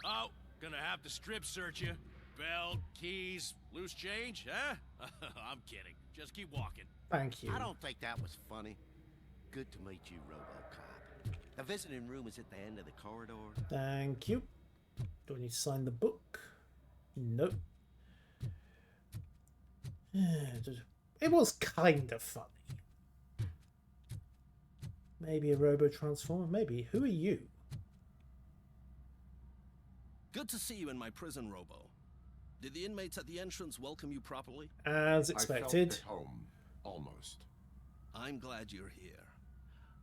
Oh, gonna have to strip search you. Belt, keys, loose change, huh? I'm kidding. Just keep walking. Thank you. I don't think that was funny. Good to meet you, Robocop. The visiting room is at the end of the corridor. Thank you. Do I need to sign the book? Nope. It was kind of funny. Maybe a robo-transformer? Maybe. Who are you? Good to see you in my prison, Robo. Did the inmates at the entrance welcome you properly? As expected. I felt at home, almost. I'm glad you're here.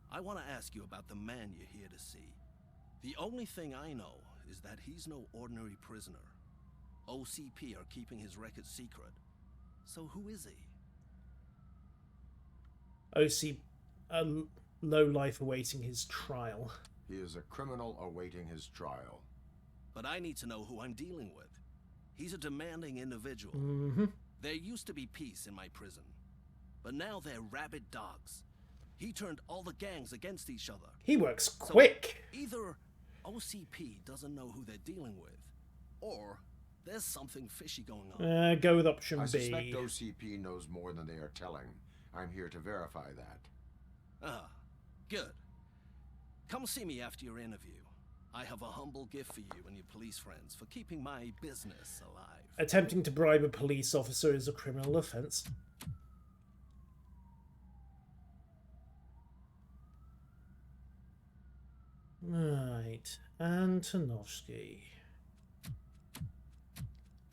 I want to ask you about the man you're here to see. The only thing I know is that he's no ordinary prisoner. OCP are keeping his record secret. So who is he? OC, low life awaiting his trial. He is a criminal awaiting his trial. But I need to know who I'm dealing with. He's a demanding individual. There used to be peace in my prison, but now they're rabid dogs. He turned all the gangs against each other. He works quick. So either OCP doesn't know who they're dealing with, or there's something fishy going on. Go with option B. I suspect OCP knows more than they are telling. I'm here to verify that. Ah, good. Come see me after your interview. I have a humble gift for you and your police friends for keeping my business alive. Attempting to bribe a police officer is a criminal offense. Right, Antonovsky.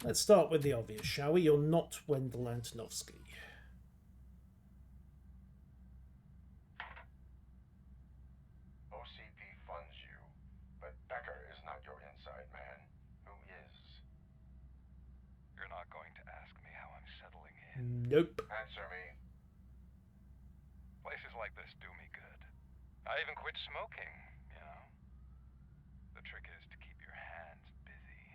Let's start with the obvious, shall we? You're not Wendell Antonovsky. OCP funds you, but Becker is not your inside man. Who is? You're not going to ask me how I'm settling in. Nope. Answer me. Places like this do me good. I even quit smoking, you know. The trick is to keep your hands busy.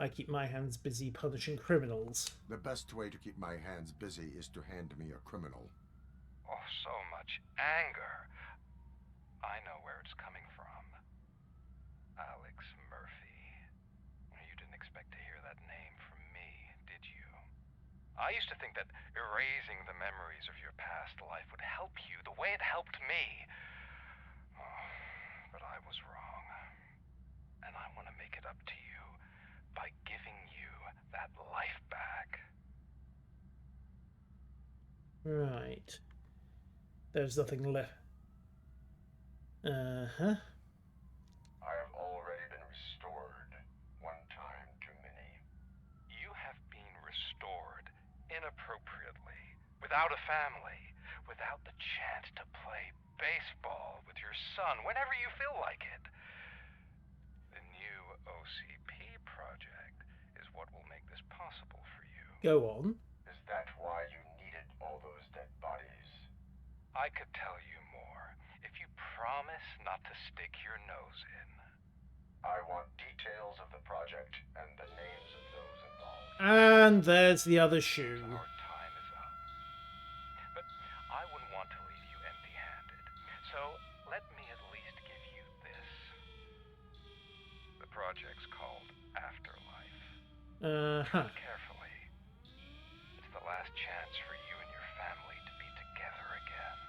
I keep my hands busy punishing criminals. The best way to keep my hands busy is to hand me a criminal. Oh, so much anger. I know where it's coming from. Alex Murphy. You didn't expect to hear that name from me, did you? I used to think that erasing the memories of your past life would help you the way it helped me. Oh, but I was wrong. And I want to make it up to you by giving you that life back. Right. There's nothing left. Uh-huh. I have already been restored. One time too many. You have been restored inappropriately, without a family, without the chance to play baseball with your son whenever you feel like it. The new OCP project is what will make this possible for you. Go on. Is that why you needed all those dead bodies? I could tell you more if you promise not to stick your nose in. I want details of the project and the names of those involved. And there's the other shoe. Our time is up. But I wouldn't want to leave you empty-handed. So let me at least give you this. The project's called Afterlife. Uh-huh. Carefully. It's the last chance for you and your family to be together again.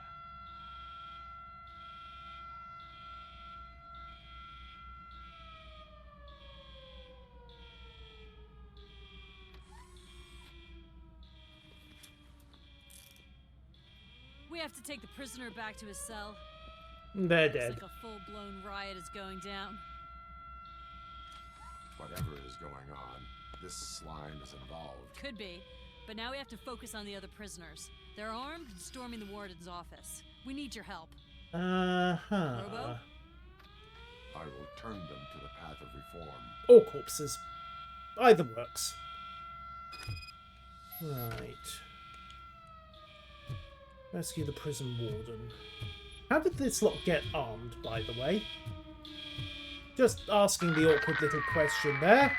We have to take the prisoner back to his cell. They're Looks dead. like a full-blown riot is going down. Whatever is going on, this slime is involved. Could be, but now we have to focus on the other prisoners. They're armed and storming the warden's office. We need your help. Uh-huh. Robo? I will turn them to the path of reform. Or corpses. Either works. Right. Rescue the prison warden. How did this lot get armed, by the way? Just asking the awkward little question there.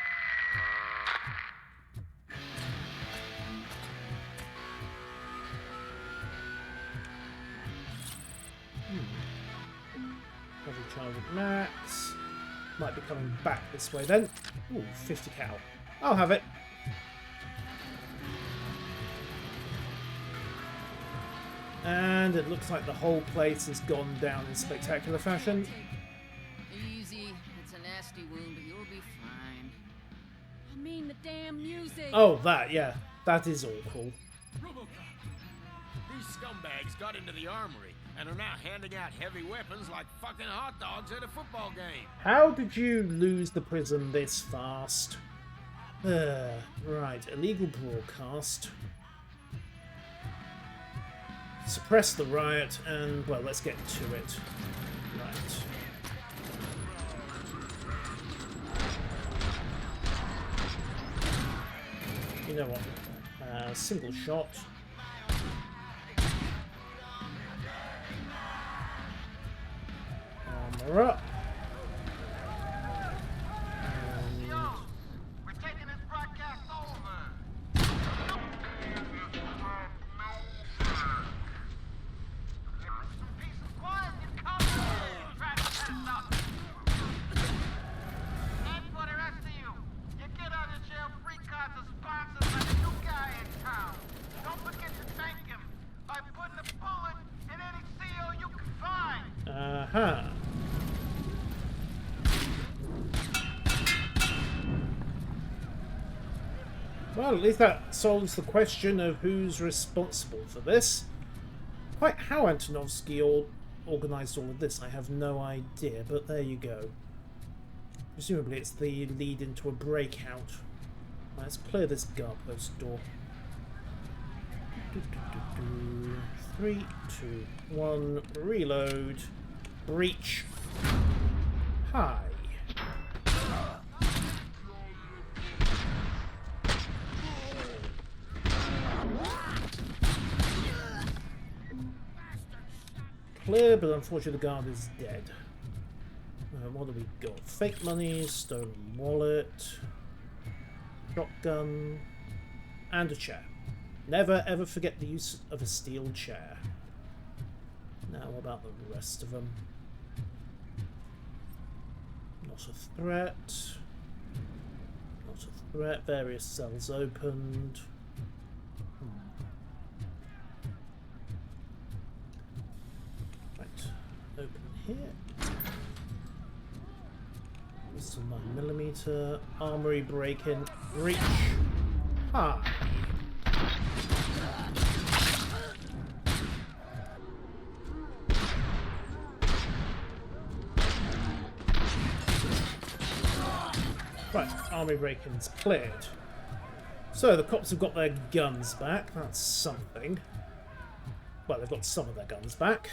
Every child at max. Might be coming back this way then. Ooh, 50 cal. I'll have it. And it looks like the whole place has gone down in spectacular fashion. Easy. It's a nasty wound, but you'll be fine. I mean the damn music. Oh, that, yeah. That is awful. Robocop! These scumbags got into the armory and are now handing out heavy weapons like fucking hot dogs at a football game. How did you lose the prison this fast? Right, illegal broadcast. Suppress the riot and, well, let's get to it. Right. You know what? Single shot. Armor up. We're taking this broadcast over. And for the rest of you, you get out of jail free cards of sponsors like the new guy in town. Don't forget to thank him by putting a bullet in any CO you can find. Uh-huh. Well, at least that solves the question of who's responsible for this. Quite how Antonovsky organised all of this, I have no idea, but there you go. Presumably it's the lead into a breakout. Let's clear this guard post door. 3, 2, 1, reload. Breach. Hi. Clear, but unfortunately the guard is dead. What do we got? Fake money, stolen wallet. shotgun, and a chair. Never ever forget the use of a steel chair. Now what about the rest of them? Not a threat. Not a threat. Various cells opened. Right. Open here. Pistol 9mm. Armory break-in. Reach. Hi. Right, army break-ins cleared. So the cops have got their guns back. That's something. Well, they've got some of their guns back.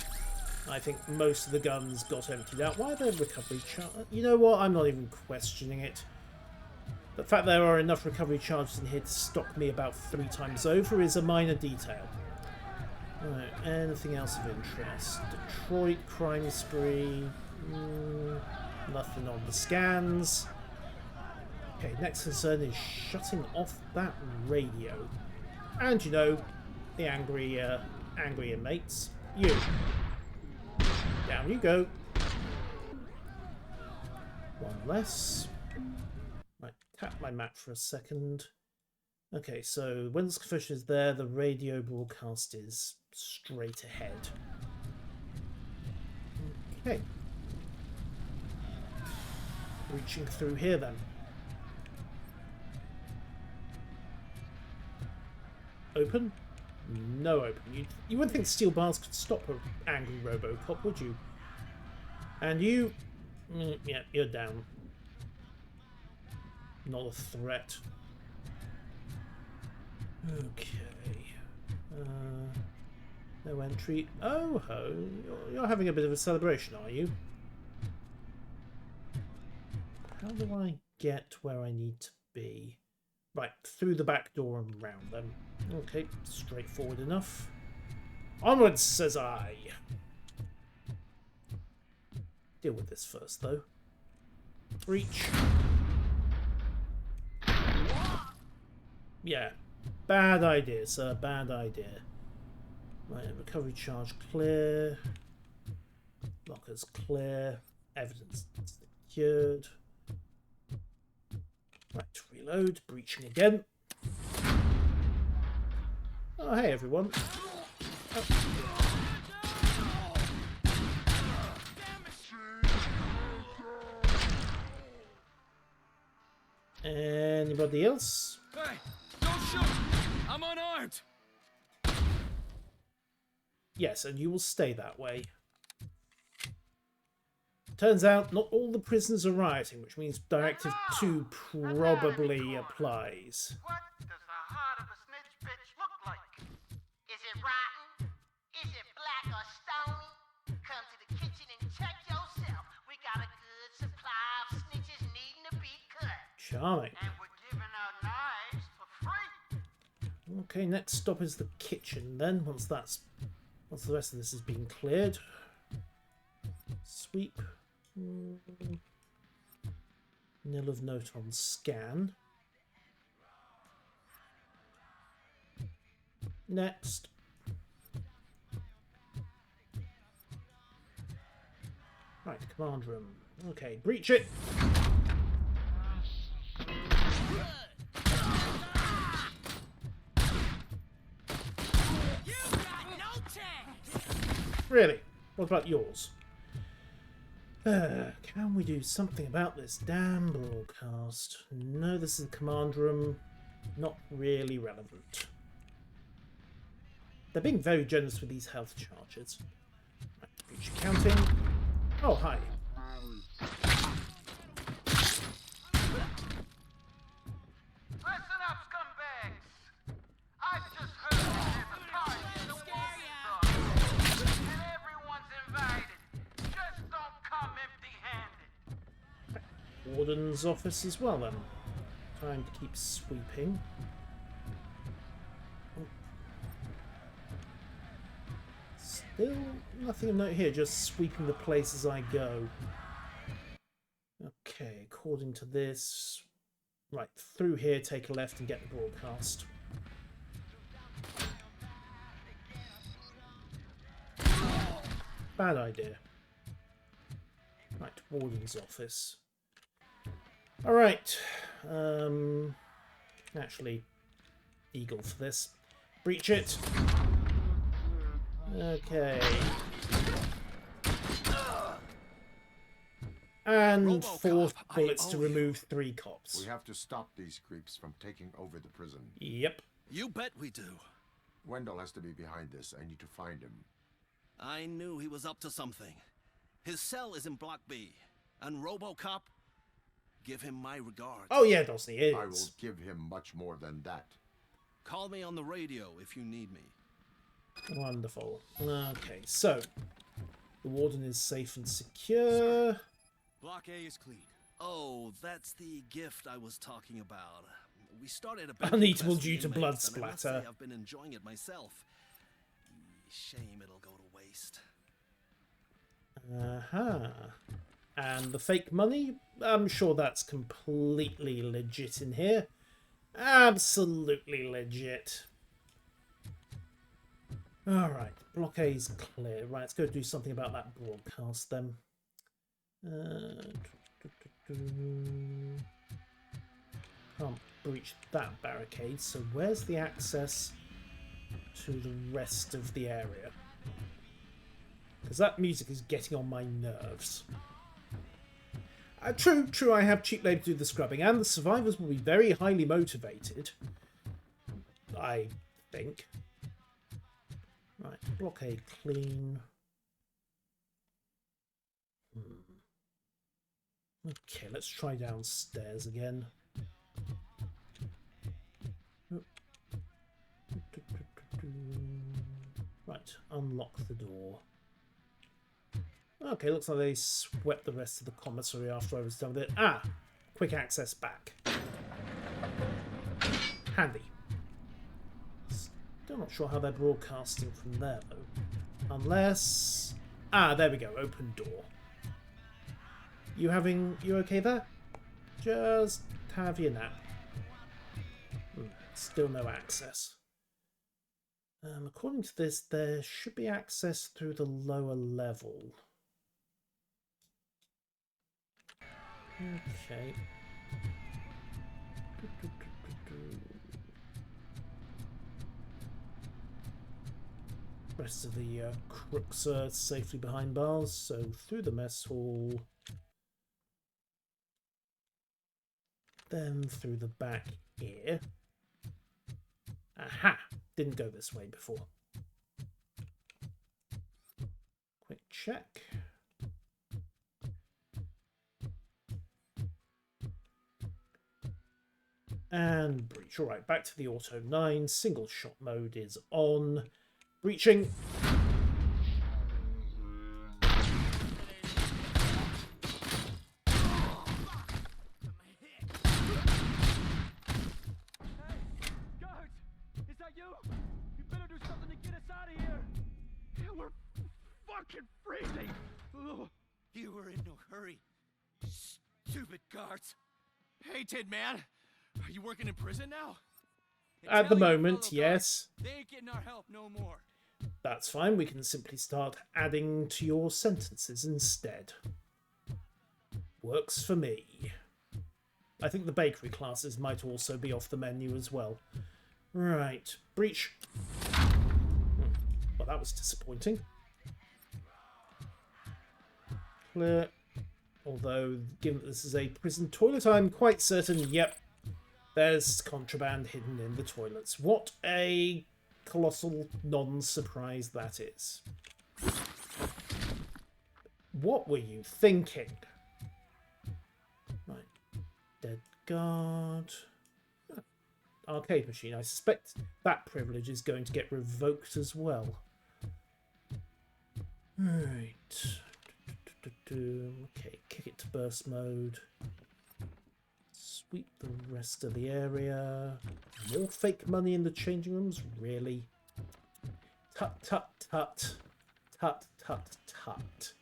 I think most of the guns got emptied out. Why are there recovery charges? You know what? I'm not even questioning it. The fact there are enough recovery charges in here to stock me about 3 times over is a minor detail. Right, anything else of interest? Detroit, crime spree. Nothing on the scans. Okay, next concern is shutting off that radio. And you know, the angry inmates. You. Down you go. One less. Right, tap my map for a second. Okay, so Wendell's confession is there, the radio broadcast is straight ahead. Okay. Reaching through here then. Open? No open. You wouldn't think steel bars could stop an angry Robocop, would you? And you... yeah, you're down. Not a threat. Okay. No entry. Oh ho! You're having a bit of a celebration, are you? How do I get where I need to be? Right, through the back door and round them. Okay, straightforward enough. Onwards, says I. Deal with this first, though. Breach. Yeah, bad idea, sir. Bad idea. Right, recovery charge clear. Lockers clear. Evidence secured. Right, reload. Breaching again. Oh, hey, everyone. Oh. Anybody else? Hey, don't shoot! I'm unarmed! Yes, and you will stay that way. Turns out not all the prisoners are rioting, which means Directive 2 probably applies. What does the heart of a snitch bitch look like? Is it rotten? Is it black or stony? Come to the kitchen and check yourself. We got a good supply of snitches needing to be cut. Charming. And we're giving out knives for free. Okay, next stop is the kitchen then, once the rest of this has been cleared. Sweep. Nil of note on scan. Next. Right, command room. Okay, breach it. Really? What about yours? Can we do something about this damn broadcast? No, this is the command room. Not really relevant. They're being very generous with these health charges. Right, breach accounting. Oh, hi. Listen up, scumbags. I've just heard there's a party in the warden's office, and everyone's invited. Just don't come empty-handed. Warden's office as well, then. Time to keep sweeping. Still nothing of note here, just sweeping the place as I go. Okay, according to this, Right, through here, take a left and get the broadcast. Bad idea. Right, Warden's office. Alright. Actually, Eagle for this. Breach it. Okay. And Robocop, 4 I bullets owe to you. remove 3 cops. We have to stop these creeps from taking over the prison. Yep. You bet we do. Wendell has to be behind this. I need to find him. I knew he was up to something. His cell is in Block B. And Robocop, give him my regards. Oh yeah, Dosney, it I will is. give him much more than that. Call me on the radio if you need me. Wonderful. Okay, so the warden is safe and secure. Block A is clean. Oh, that's the gift I was talking about. We started a big Uneatable request for due to blood inmates, and I must say splatter. I've been enjoying it myself. Shame it'll go to waste. And the fake money? I'm sure that's completely legit in here. Absolutely legit. Alright, block A's clear. Right, let's go do something about that broadcast then. Can't breach that barricade, so where's the access to the rest of the area? Because that music is getting on my nerves. True, I have cheap labour to do the scrubbing, and the survivors will be very highly motivated. I think. Right, blockade clean. Okay, let's try downstairs again. Right, unlock the door. Okay, looks like they swept the rest of the commissary after I was done with it. Ah! Quick access back. Handy. Still not sure how they're broadcasting from there, though. Unless... Ah, there we go. Open door. You okay there? Just have your nap. Still no access. According to this, there should be access through the lower level. Okay. Rest of the crooks are safely behind bars, so through the mess hall. Then through the back here. Aha! Didn't go this way before. Quick check. And breach. Alright, back to the Auto 9. Single shot mode is on. Breaching. Freezing! You were in no hurry. Stupid guards. Hey, Tin Man. Are you working in prison now? At the moment, yes. They ain't getting our help no more. That's fine. We can simply start adding to your sentences instead. Works for me. I think the bakery classes might also be off the menu as well. Right. Breach. Well, that was disappointing. Clear. Although, given that this is a prison toilet, I'm quite certain, yep, there's contraband hidden in the toilets. What a colossal non-surprise that is. What were you thinking? Right. Dead guard. Arcade machine. I suspect that privilege is going to get revoked as well. Right. Okay, kick it to burst mode. Sweep the rest of the area. More fake money in the changing rooms? Really? Tut, tut, tut. Tut, tut, tut.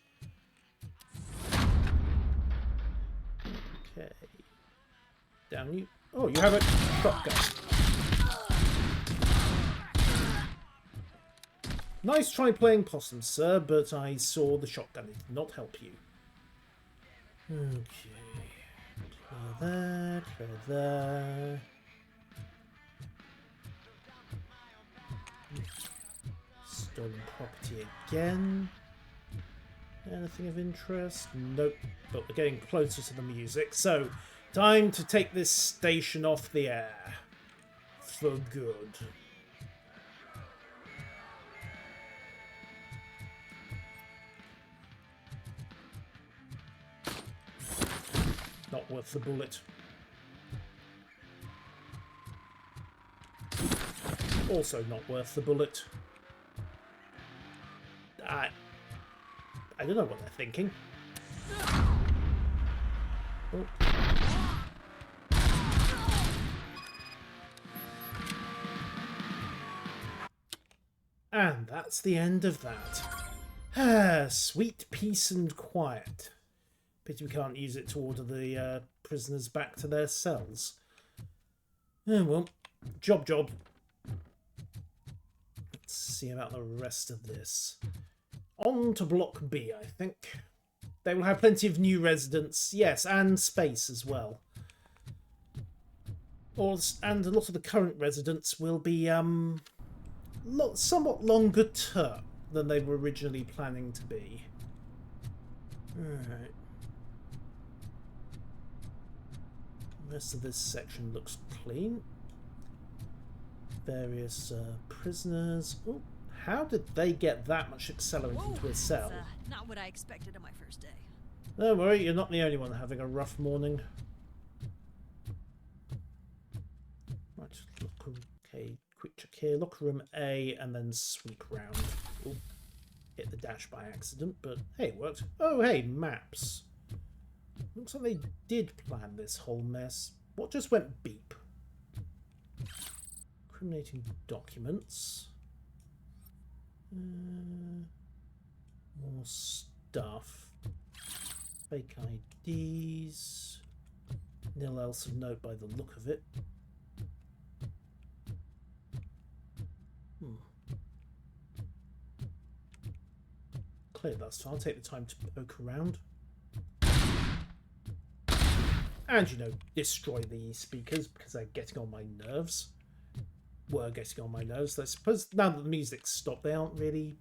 Okay. Down you. Oh, you have a shotgun. Nice try playing possum, sir, but I saw the shotgun. It did not help you. Okay. Clear there, clear there. Stolen property again. Anything of interest? Nope. But we're getting closer to the music, so time to take this station off the air. For good. Not worth the bullet. Also not worth the bullet. I don't know what they're thinking. Oh. And that's the end of that. Ah, sweet peace and quiet. Pity we can't use it to order the prisoners back to their cells. Oh well, job. Let's see about the rest of this. On to Block B, I think. They will have plenty of new residents, yes, and space as well. And a lot of the current residents will be somewhat longer term than they were originally planning to be. Alright. The rest of this section looks clean. Various prisoners. Oh, how did they get that much accelerant into a cell? That's, not what I expected on my first day. Don't worry, you're not the only one having a rough morning. Right, okay, quick check here. Locker room A and then sweep round. Ooh, hit the dash by accident, but hey, it worked. Oh, hey, maps. Looks like they did plan this whole mess. What just went beep? Incriminating documents. More stuff. Fake IDs. Nil else of note by the look of it. Clear thus far. I'll take the time to poke around. And, you know, destroy the speakers because they're getting on my nerves. Were getting on my nerves. I suppose now that the music's stopped, they aren't really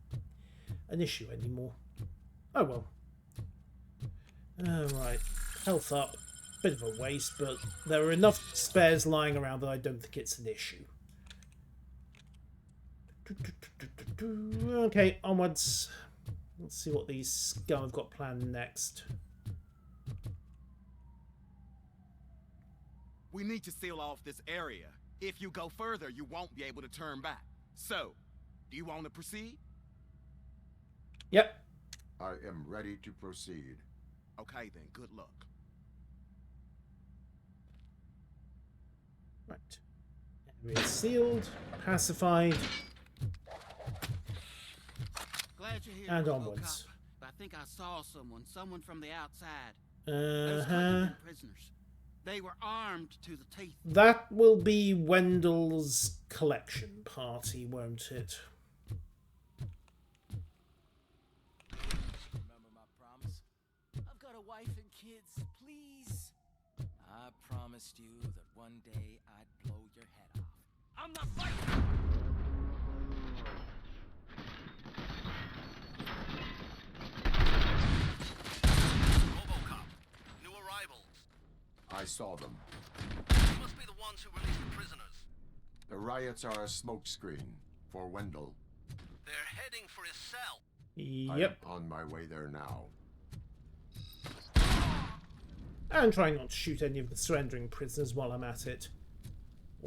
an issue anymore. Oh well. Alright. Health up. Bit of a waste, but there are enough spares lying around that I don't think it's an issue. Okay, onwards. Let's see what these scum have got planned next. We need to seal off this area. If you go further, you won't be able to turn back. So, do you want to proceed? Yep. I am ready to proceed. Okay then, good luck. Right. Area sealed, pacified, Glad you're here, and Robocop. onwards. I think I saw someone from the outside. Prisoners. They were armed to the teeth. That will be Wendell's collection party, won't it? Remember my promise? I've got a wife and kids, please. I promised you that one day I'd blow your head off. I'm not fighting! Robocop. New arrivals. I saw them. They must be the ones who released the prisoners. The riots are a smokescreen for Wendell. They're heading for his cell. Yep. I'm on my way there now. And trying not to shoot any of the surrendering prisoners while I'm at it.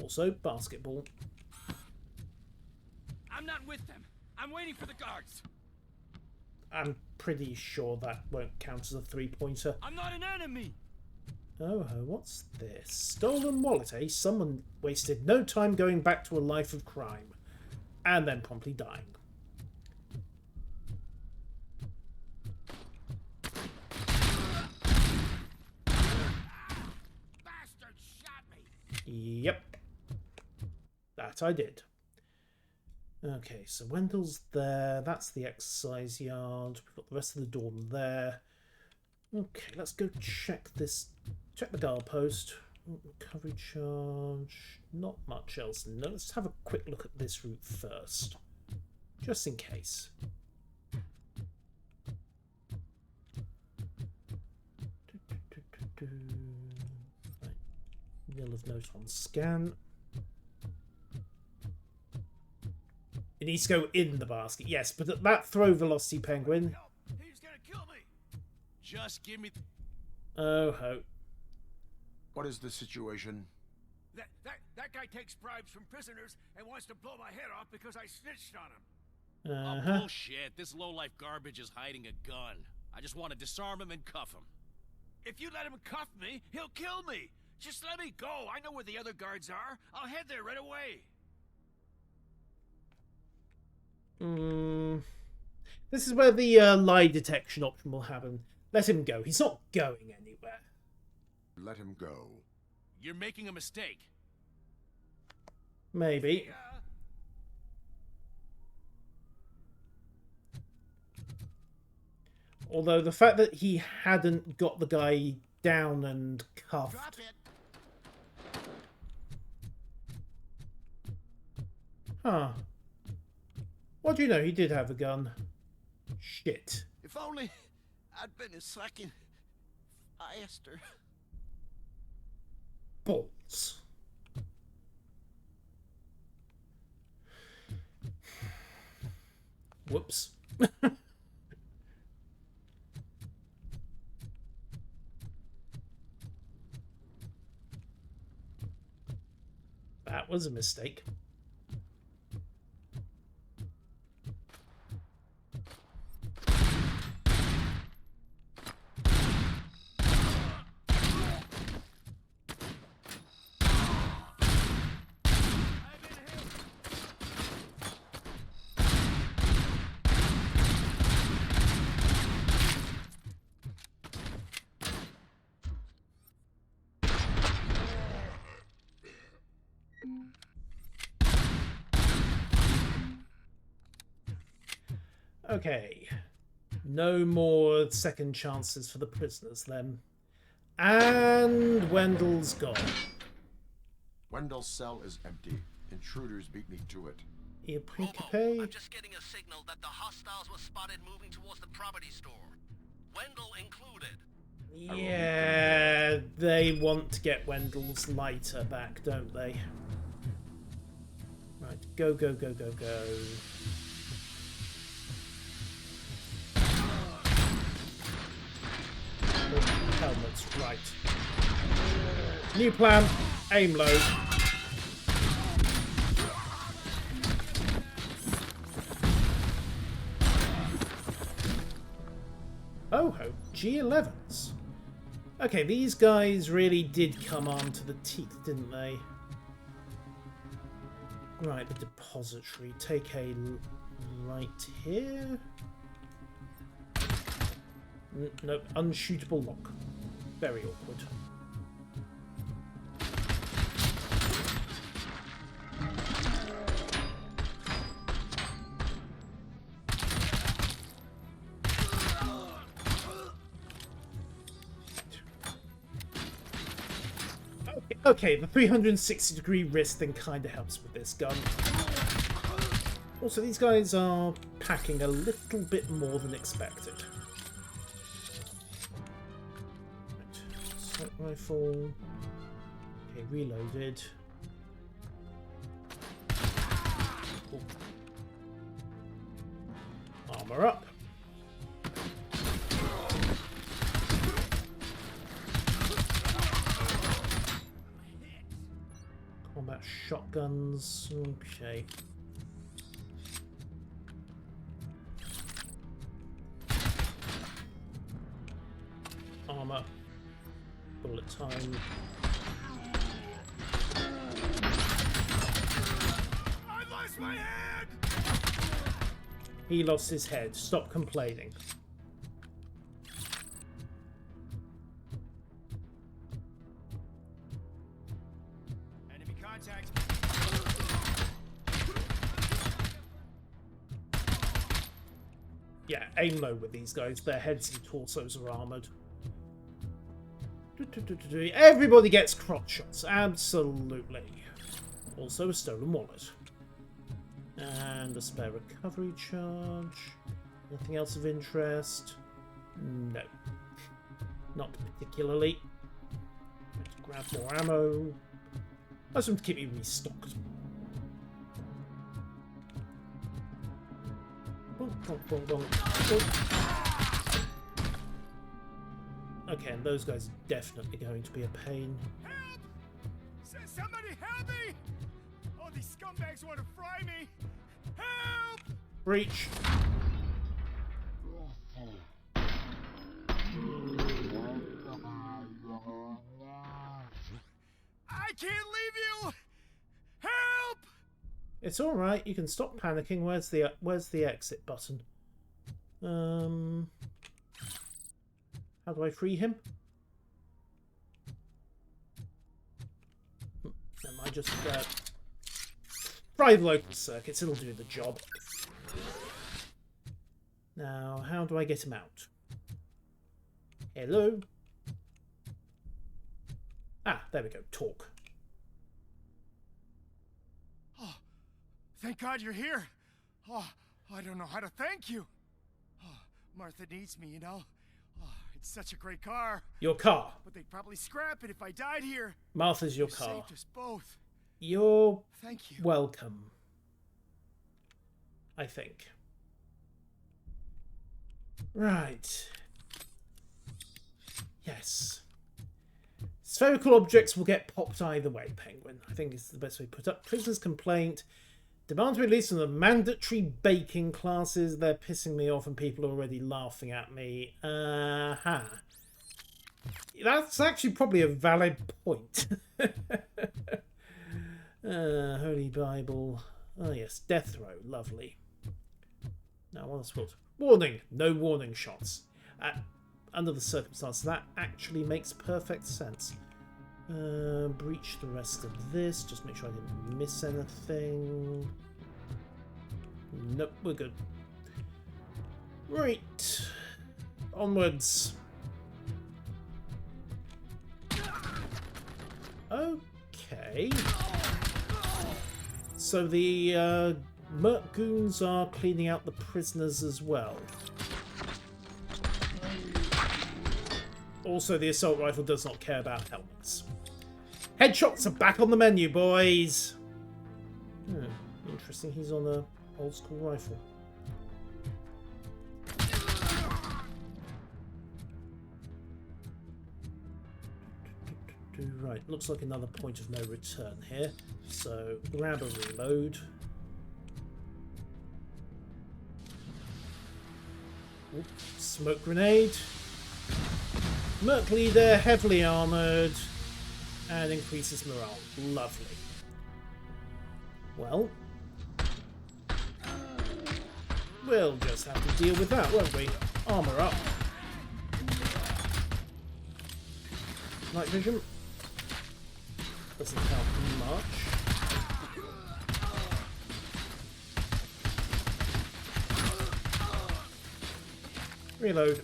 Also, basketball. I'm not with them. I'm waiting for the guards. I'm pretty sure that won't count as a three-pointer. I'm not an enemy. Oh, what's this? Stolen wallet, eh? Someone wasted no time going back to a life of crime. And then promptly dying. Yep. That I did. Okay, so Wendell's there. That's the exercise yard. We've got the rest of the dorm there. Okay, let's go check this. Check the guard post. Recovery charge. Not much else. No, let's have a quick look at this route first. Just in case. Right. Nil of note on scan. It needs to go in the basket, yes, but at that throw velocity, Penguin. He's gonna kill me. Just give me. Oh ho. What is the situation? That guy takes bribes from prisoners and wants to blow my head off because I snitched on him. Uh-huh. Bullshit. This low-life garbage is hiding a gun. I just want to disarm him and cuff him. If you let him cuff me, he'll kill me. Just let me go. I know where the other guards are. I'll head there right away. This is where the lie detection option will happen. Let him go. He's not going anywhere. Let him go. You're making a mistake. Maybe. Although the fact that he hadn't got the guy down and cuffed. Huh. What do you know? He did have a gun. Shit. If only I'd been a second faster. Balls. Whoops. That was a mistake. Okay. No more second chances for the prisoners then. And Wendell's gone. Wendell's cell is empty. Intruders beat me to it. Robo, I'm just getting a signal that the hostiles were spotted moving towards the property store. Wendell included. Yeah, they want to get Wendell's lighter back, don't they? Right, go, go, go, go, go. Oh, helmets, right. New plan, aim low. Oh ho, G11s. Okay, these guys really did come armed to the teeth, didn't they? Right, the depository. Take a right here. Nope, unshootable lock. Very awkward. Okay, the 360-degree wrist thing kind of helps with this gun. Also, these guys are packing a little bit more than expected. Right. Sight rifle. Okay, reloaded. Ooh. Armor up. Combat shotguns. Okay. Armor. Bullet time. I lost my head! He lost his head. Stop complaining. Yeah, aim low with these guys. Their heads and torsos are armoured. Everybody gets crotch shots. Absolutely. Also a stolen wallet. And a spare recovery charge. Nothing else of interest? No. Not particularly. Let's grab more ammo. I just want to keep me restocked. Okay, and those guys are definitely going to be a pain. Help! Somebody help me! Oh, these scumbags want to fry me! Help! Breach. I can't leave you! Help! It's all right. You can stop panicking. Where's the exit button? How do I free him? Am I just try the local circuits? It'll do the job. Now, how do I get him out? Hello? Ah, there we go. Talk. Oh, thank God you're here. Oh, I don't know how to thank you. Oh, Martha needs me, you know. Oh, it's such a great car. Your car. But they'd probably scrap it if I died here. Martha's your You car. saved us both. You're Thank you. welcome. I think. Right. Yes. Spherical objects will get popped either way, Penguin. I think it's the best way to put up. Prisoner's complaint. Demand to be released from the mandatory baking classes. They're pissing me off and people are already laughing at me. That's actually probably a valid point. Holy Bible. Oh yes, death row. Lovely. Now what else? Warning. No warning shots. Under the circumstances, that actually makes perfect sense. Breach the rest of this. Just make sure I didn't miss anything. Nope, we're good. Right. Onwards. Okay. So the Merc goons are cleaning out the prisoners as well. Also, the assault rifle does not care about helmets. Headshots are back on the menu, boys! Interesting, he's on a old school rifle. Right, looks like another point of no return here. So, grab a reload. Oop, smoke grenade. Merc leader, heavily armoured, and increases morale. Lovely. Well, we'll just have to deal with that, won't we? Armour up. Night vision. Doesn't help much. Reload.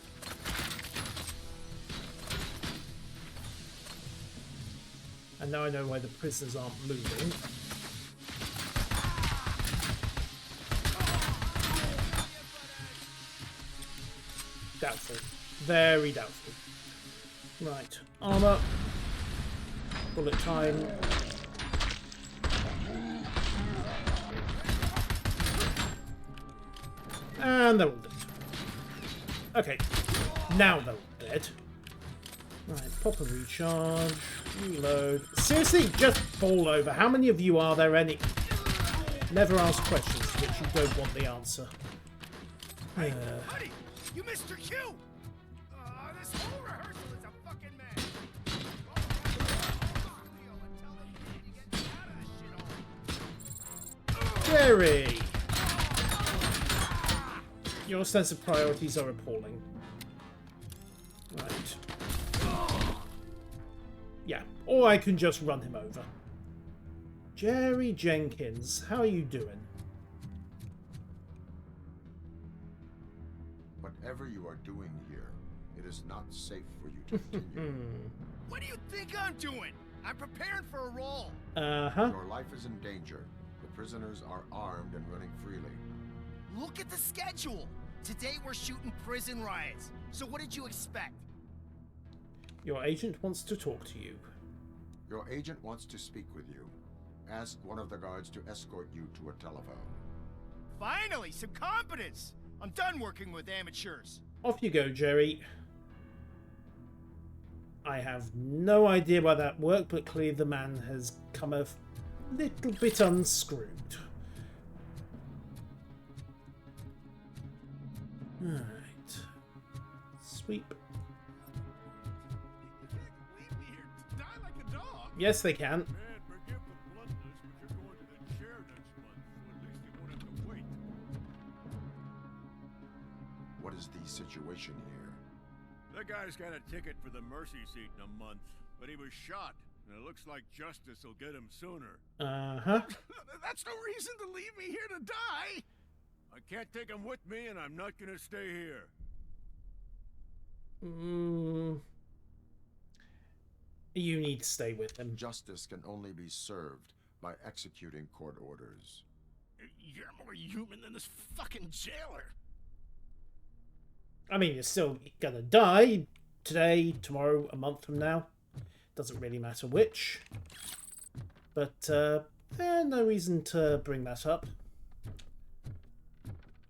And now I know why the prisoners aren't moving. Doubtful. Very doubtful. Right. Armour. Bullet time. And they're all dead. Okay. Now they're all dead. Right, pop a recharge. Reload. Seriously, just fall over. How many of you are there any... Never ask questions to which you don't want the answer. Hey, buddy! You missed your cue! This whole rehearsal is a fucking mess! Jerry! Your sense of priorities are appalling. Right. Yeah, or I can just run him over. Jerry Jenkins, how are you doing? Whatever you are doing here, it is not safe for you to continue. What do you think I'm doing? I'm preparing for a role. Your life is in danger. The prisoners are armed and running freely. Look at the schedule. Today we're shooting prison riots. So what did you expect? Your agent wants to talk to you. Your agent wants to speak with you. Ask one of the guards to escort you to a telephone. Finally, some competence. I'm done working with amateurs. Off you go, Jerry. I have no idea why that worked, but clearly the man has come a little bit unscrewed. Alright. Sweep. Yes, they can. What is the situation here? That guy's got a ticket for the mercy seat in a month, but he was shot, and it looks like justice will get him sooner. That's no reason to leave me here to die. I can't take him with me, and I'm not gonna stay here. You need to stay with him. Justice can only be served by executing court orders. You're more human than this fucking jailer. I mean, you're still gonna die today, tomorrow, a month from now. Doesn't really matter which. But, no reason to bring that up.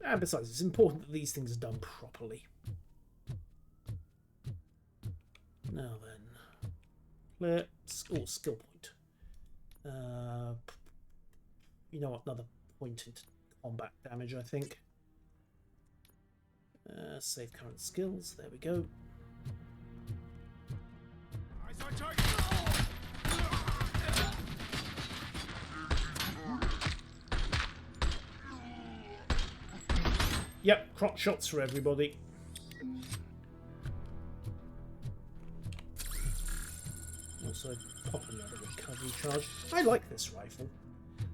And besides, it's important that these things are done properly. Now then. Clear. Oh, skill point. You know what? Another point into combat damage, I think. Save current skills. There we go. Eyes on target. Yep, crotch shots for everybody. Also, pop another recovery charge. I like this rifle.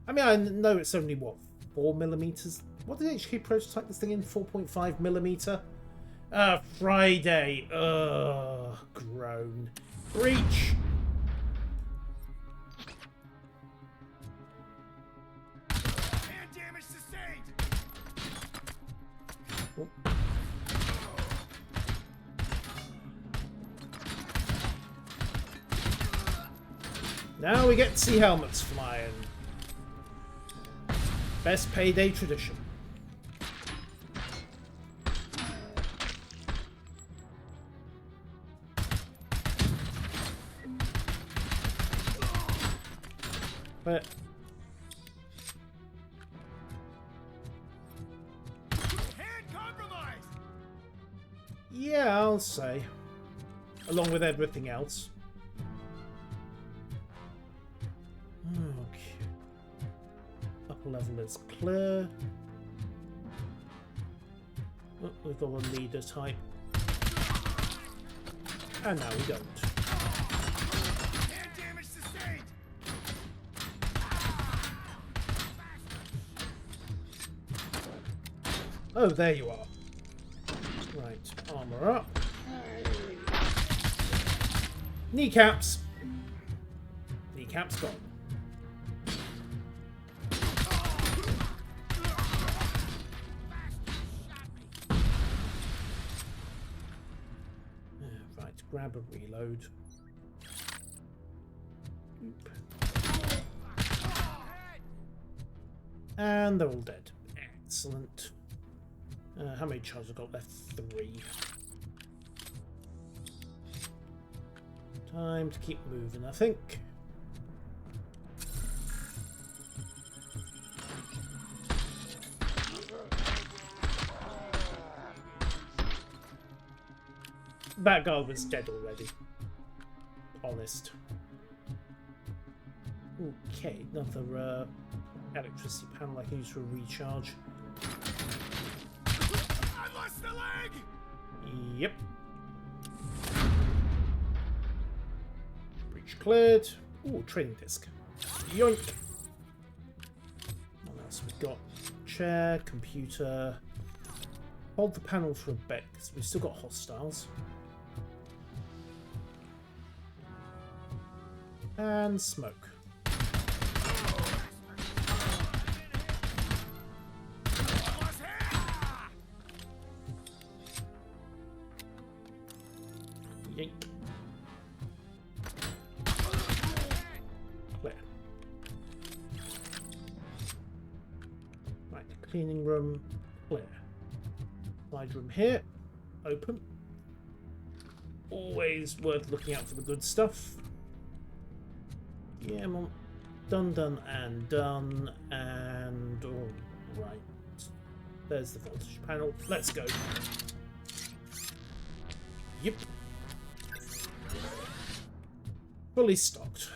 I mean, I know it's only, what, 4mm? What did HK prototype this thing in? 4.5mm? Friday. Ugh, groan. Breach! Hand damage sustained. Oh. Now we get to see helmets flying. Best payday tradition. But hand compromised. yeah, I'll say. Along with everything else. Okay. Upper level is clear. Oh, we've got a leader type. And now we don't. Hand damage sustained. Oh, there you are. Right, armor up. Kneecaps. Kneecaps gone. Right, grab a reload. Oop. And they're all dead. Excellent. How many charges have I got left? 3. Time to keep moving, I think. That guy was dead already. Honest. Okay, another electricity panel I can use for a recharge. I lost the leg. Yep. Breach cleared. Ooh, training disc. Yoink. What else we got? Chair, computer. Hold the panel for a bit, because we've still got hostiles. And smoke. Yeet. Clear. Right, cleaning room, clear. Side room here, open. Always worth looking out for the good stuff. Yeah, Mom. Done, done, and done, and all right. There's the voltage panel. Let's go. Yep. Fully stocked.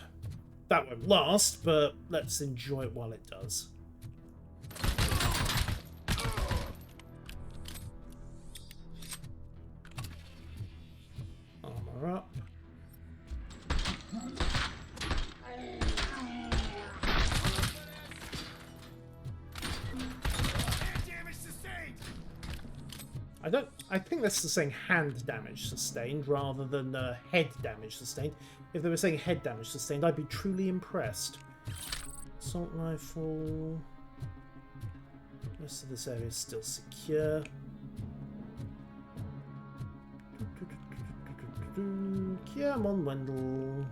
That won't last, but let's enjoy it while it does. Armor up. I think this is saying hand damage sustained rather than head damage sustained. If they were saying head damage sustained, I'd be truly impressed. Assault rifle. Rest of this area is still secure. Come on, Wendell.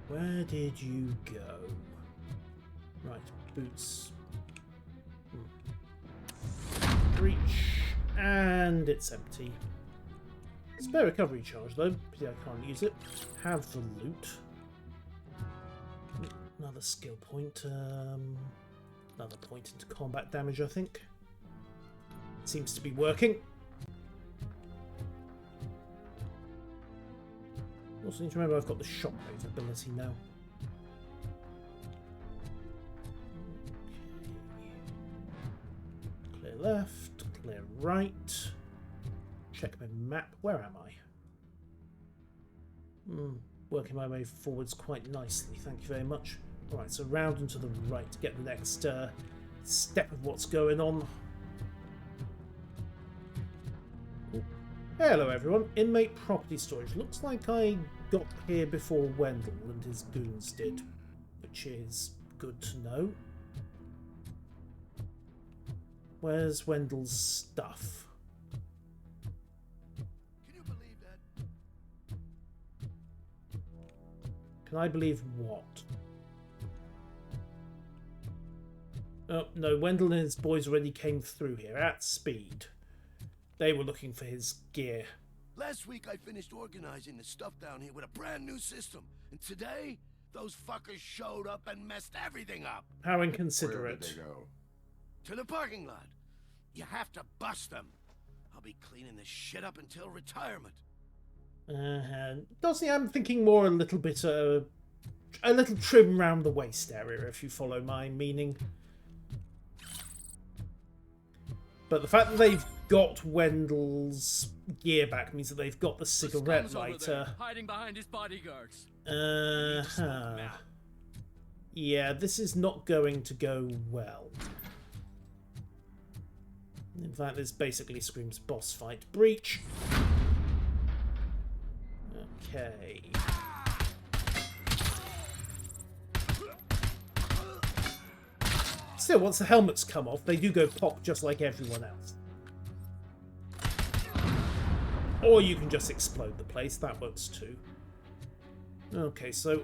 Where did you go? Right, boots. Breach, and it's empty. Spare recovery charge though, pity I can't use it. Have the loot. Another skill point. Another point into combat damage, I think. Seems to be working. Also need to remember I've got the shockwave ability now. Clear left, clear right. Check my map. Where am I? Working my way forwards quite nicely, thank you very much. Alright, so round and to the right to get the next step of what's going on. Hello everyone, inmate property storage. Looks like I got here before Wendell and his goons did, which is good to know. Where's Wendell's stuff? Can you believe that? Can I believe what? Oh, no, Wendell and his boys already came through here at speed. They were looking for his gear. Last week I finished organizing the stuff down here with a brand new system. And today, those fuckers showed up and messed everything up. How inconsiderate. Where did they go? To the parking lot. You have to bust them. I'll be cleaning this shit up until retirement. Doesn't I'm thinking more a little bit a little trim round the waist area, if you follow my meaning. But the fact that they've got Wendell's gear back means that they've got the cigarette lighter. Hiding behind his bodyguards. Yeah, this is not going to go well. In fact, this basically screams boss fight. Breach. Okay. Still, once the helmets come off, they do go pop just like everyone else. Or you can just explode the place, that works too. Okay, so,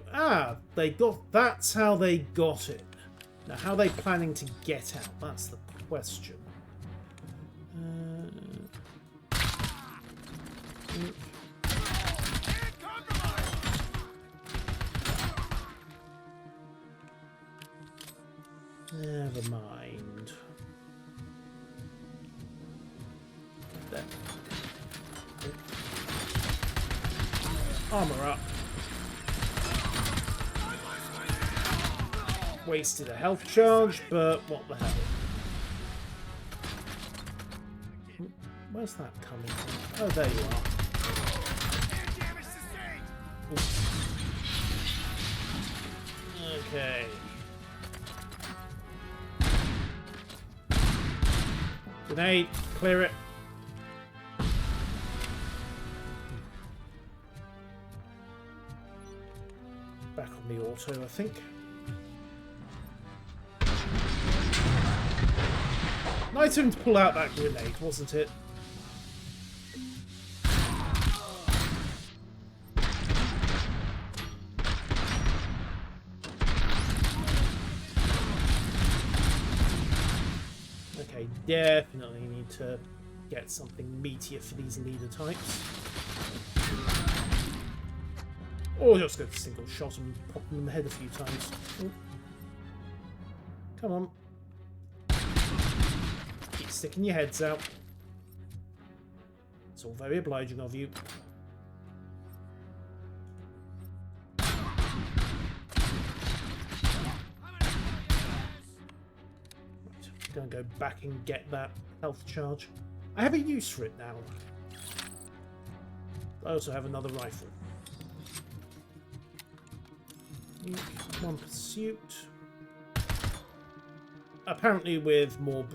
they got, that's how they got it. Now, how are they planning to get out? That's the question. Never mind. There. Armor up. Wasted a health charge, but what the hell? Where's that coming from? Oh, there you are. Ooh. Okay. Grenade. Clear it. Back on the auto, I think. Nice of him to pull out that grenade, wasn't it? Okay, definitely need to get something meatier for these leader types. Or just go for single shot and pop them in the head a few times. Ooh. Come on. Keep sticking your heads out. It's all very obliging of you. Gonna go back and get that health charge. I have a use for it now. I also have another rifle. One pursuit. Apparently with more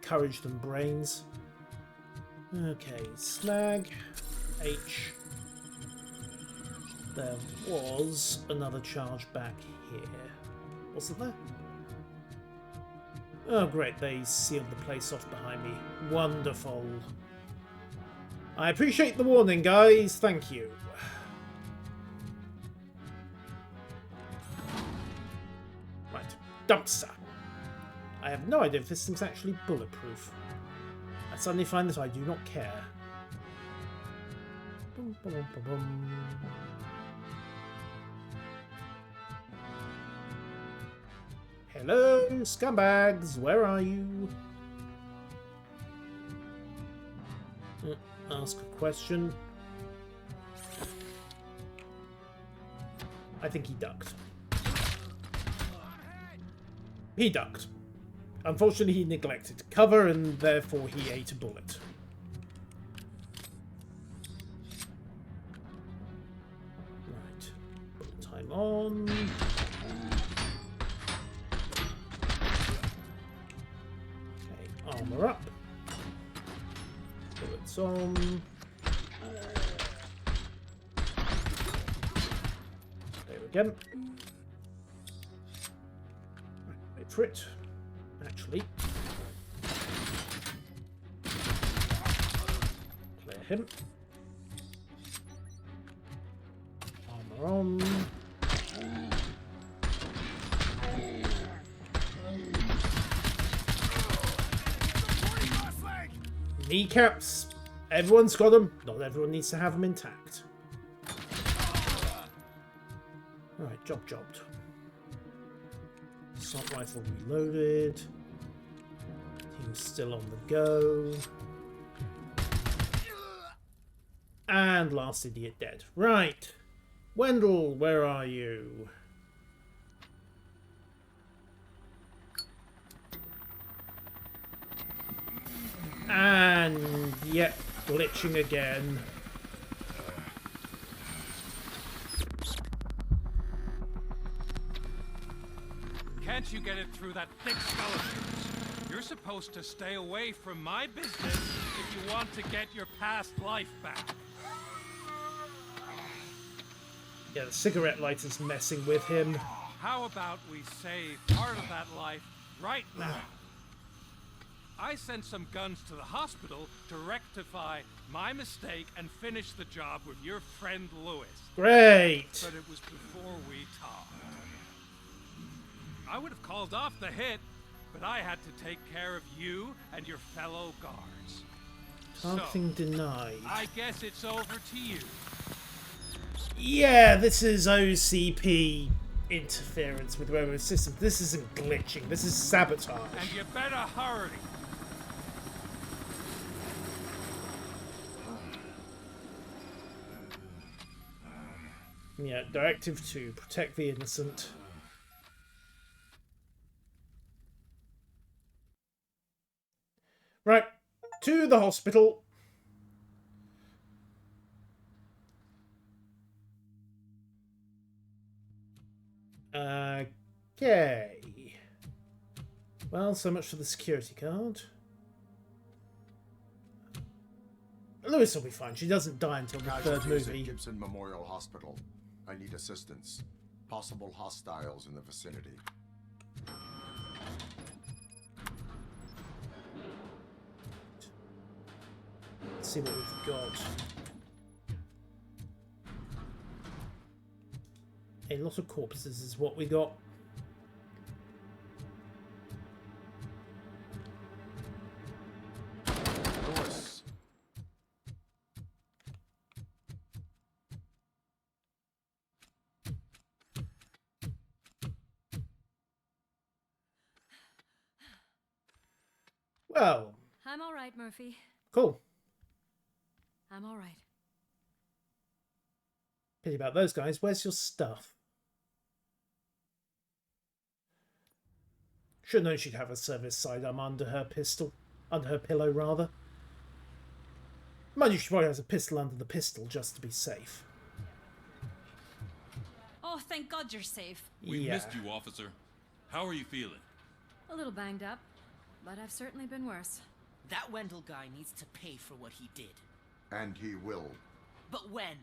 courage than brains. Okay, slag. H. There was another charge back here. Wasn't there? Oh great, they sealed the place off behind me. Wonderful. I appreciate the warning, guys. Thank you. Right, dumpster. I have no idea if this thing's actually bulletproof. I suddenly find that I do not care. Boom, boom, boom, boom. Hello, scumbags, where are you? Ask a question. I think he ducked. He ducked. Unfortunately, he neglected cover and therefore he ate a bullet. Right. Bullet time on. Armor up. Bullets on. There again. Wait for it. Actually. Clear him. Armor on. Kneecaps. Everyone's got them. Not everyone needs to have them intact. Alright, jobbed. Assault rifle reloaded. Team's still on the go. And last idiot dead. Right. Wendell, where are you? And yet glitching again. Can't you get it through that thick skeleton? You're supposed to stay away from my business if you want to get your past life back. Yeah, the cigarette lighter's messing with him. How about we save part of that life right now? I sent some guns to the hospital to rectify my mistake and finish the job with your friend Lewis. Great! But it was before we talked. I would have called off the hit, but I had to take care of you and your fellow guards. Something denied. I guess it's over to you. Yeah, this is OCP interference with Robo's system. This isn't glitching, this is sabotage. And you better hurry. Yeah, Directive 2, protect the innocent. Right, to the hospital. Okay. Well, so much for the security card. Lewis will be fine. She doesn't die until the third Casualties movie. at Gibson Memorial Hospital. I need assistance. Possible hostiles in the vicinity. Let's see what we've got. A lot of corpses is what we got. Lewis. Well, I'm all right, Murphy. cool. I'm all right. Pity about those guys. Where's your stuff? Should know she'd have a service sidearm under her pistol. Under her pillow, rather. Mind you, she probably has a pistol under the pistol just to be safe. Oh, thank God you're safe. We Yeah. missed you, officer. How are you feeling? A little banged up, but I've certainly been worse. That Wendell guy needs to pay for what he did. And he will. But when?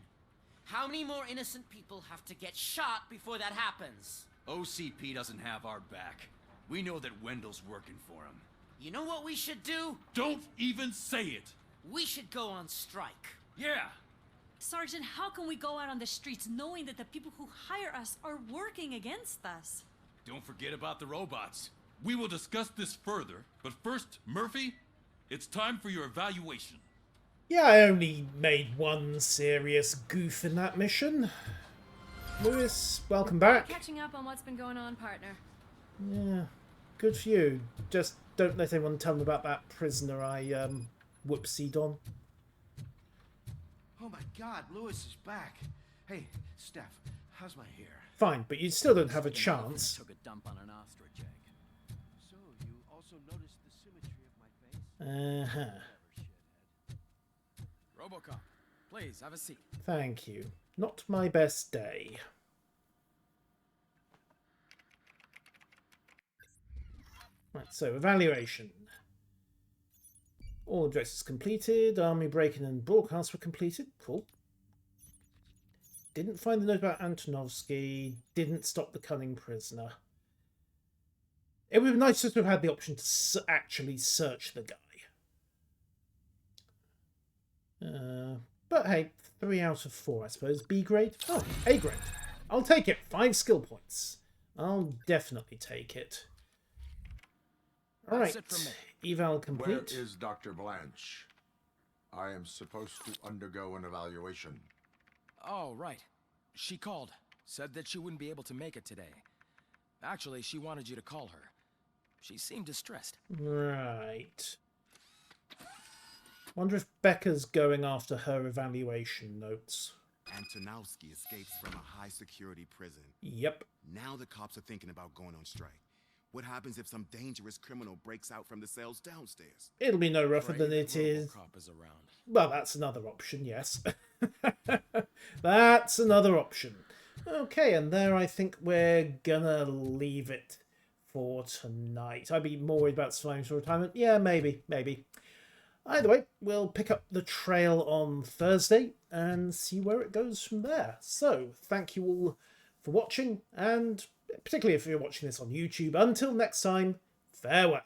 How many more innocent people have to get shot before that happens? OCP doesn't have our back. We know that Wendell's working for him. You know what we should do? Don't even say it! We should go on strike. Yeah! Sergeant, how can we go out on the streets knowing that the people who hire us are working against us? Don't forget about the robots. We will discuss this further, but first, Murphy, it's time for your evaluation. Yeah, I only made one serious goof in that mission. Lewis, welcome back. Catching up on what's been going on, partner. Yeah, good for you. Just don't let anyone tell me about that prisoner I whoopsied on. Oh my God, Lewis is back. Hey, Steph, how's my hair? Fine, but you still don't have a chance. Took a dump on an ostrich egg. So, you also noticed the symmetry of my face? Uh-huh. Robocop, please have a seat. Thank you. Not my best day. Right, so evaluation. All addresses completed. Army break-in and broadcasts were completed. Cool. Didn't find the note about Antonovsky. Didn't stop the cunning prisoner. It would be nice to have had the option to actually search the guy. But hey, 3 out of 4, I suppose. B grade? Oh, A grade. I'll take it. 5 skill points. I'll definitely take it. Alright. Eval complete. Where is Dr. Blanche? I am supposed to undergo an evaluation. Oh, right. She called. Said that she wouldn't be able to make it today. Actually, she wanted you to call her. She seemed distressed. Right. Wonder if Becca's going after her evaluation notes. Antonowski escapes from a high-security prison. Yep. Now the cops are thinking about going on strike. What happens if some dangerous criminal breaks out from the cells downstairs? It'll be no rougher than it is. Robocop is around. Well, that's another option, yes. That's another option. Okay, and there I think we're gonna leave it for tonight. I'd be more worried about surviving for retirement. Yeah, maybe. Either way, we'll pick up the trail on Thursday and see where it goes from there. So, thank you all for watching, and particularly if you're watching this on YouTube, until next time, farewell.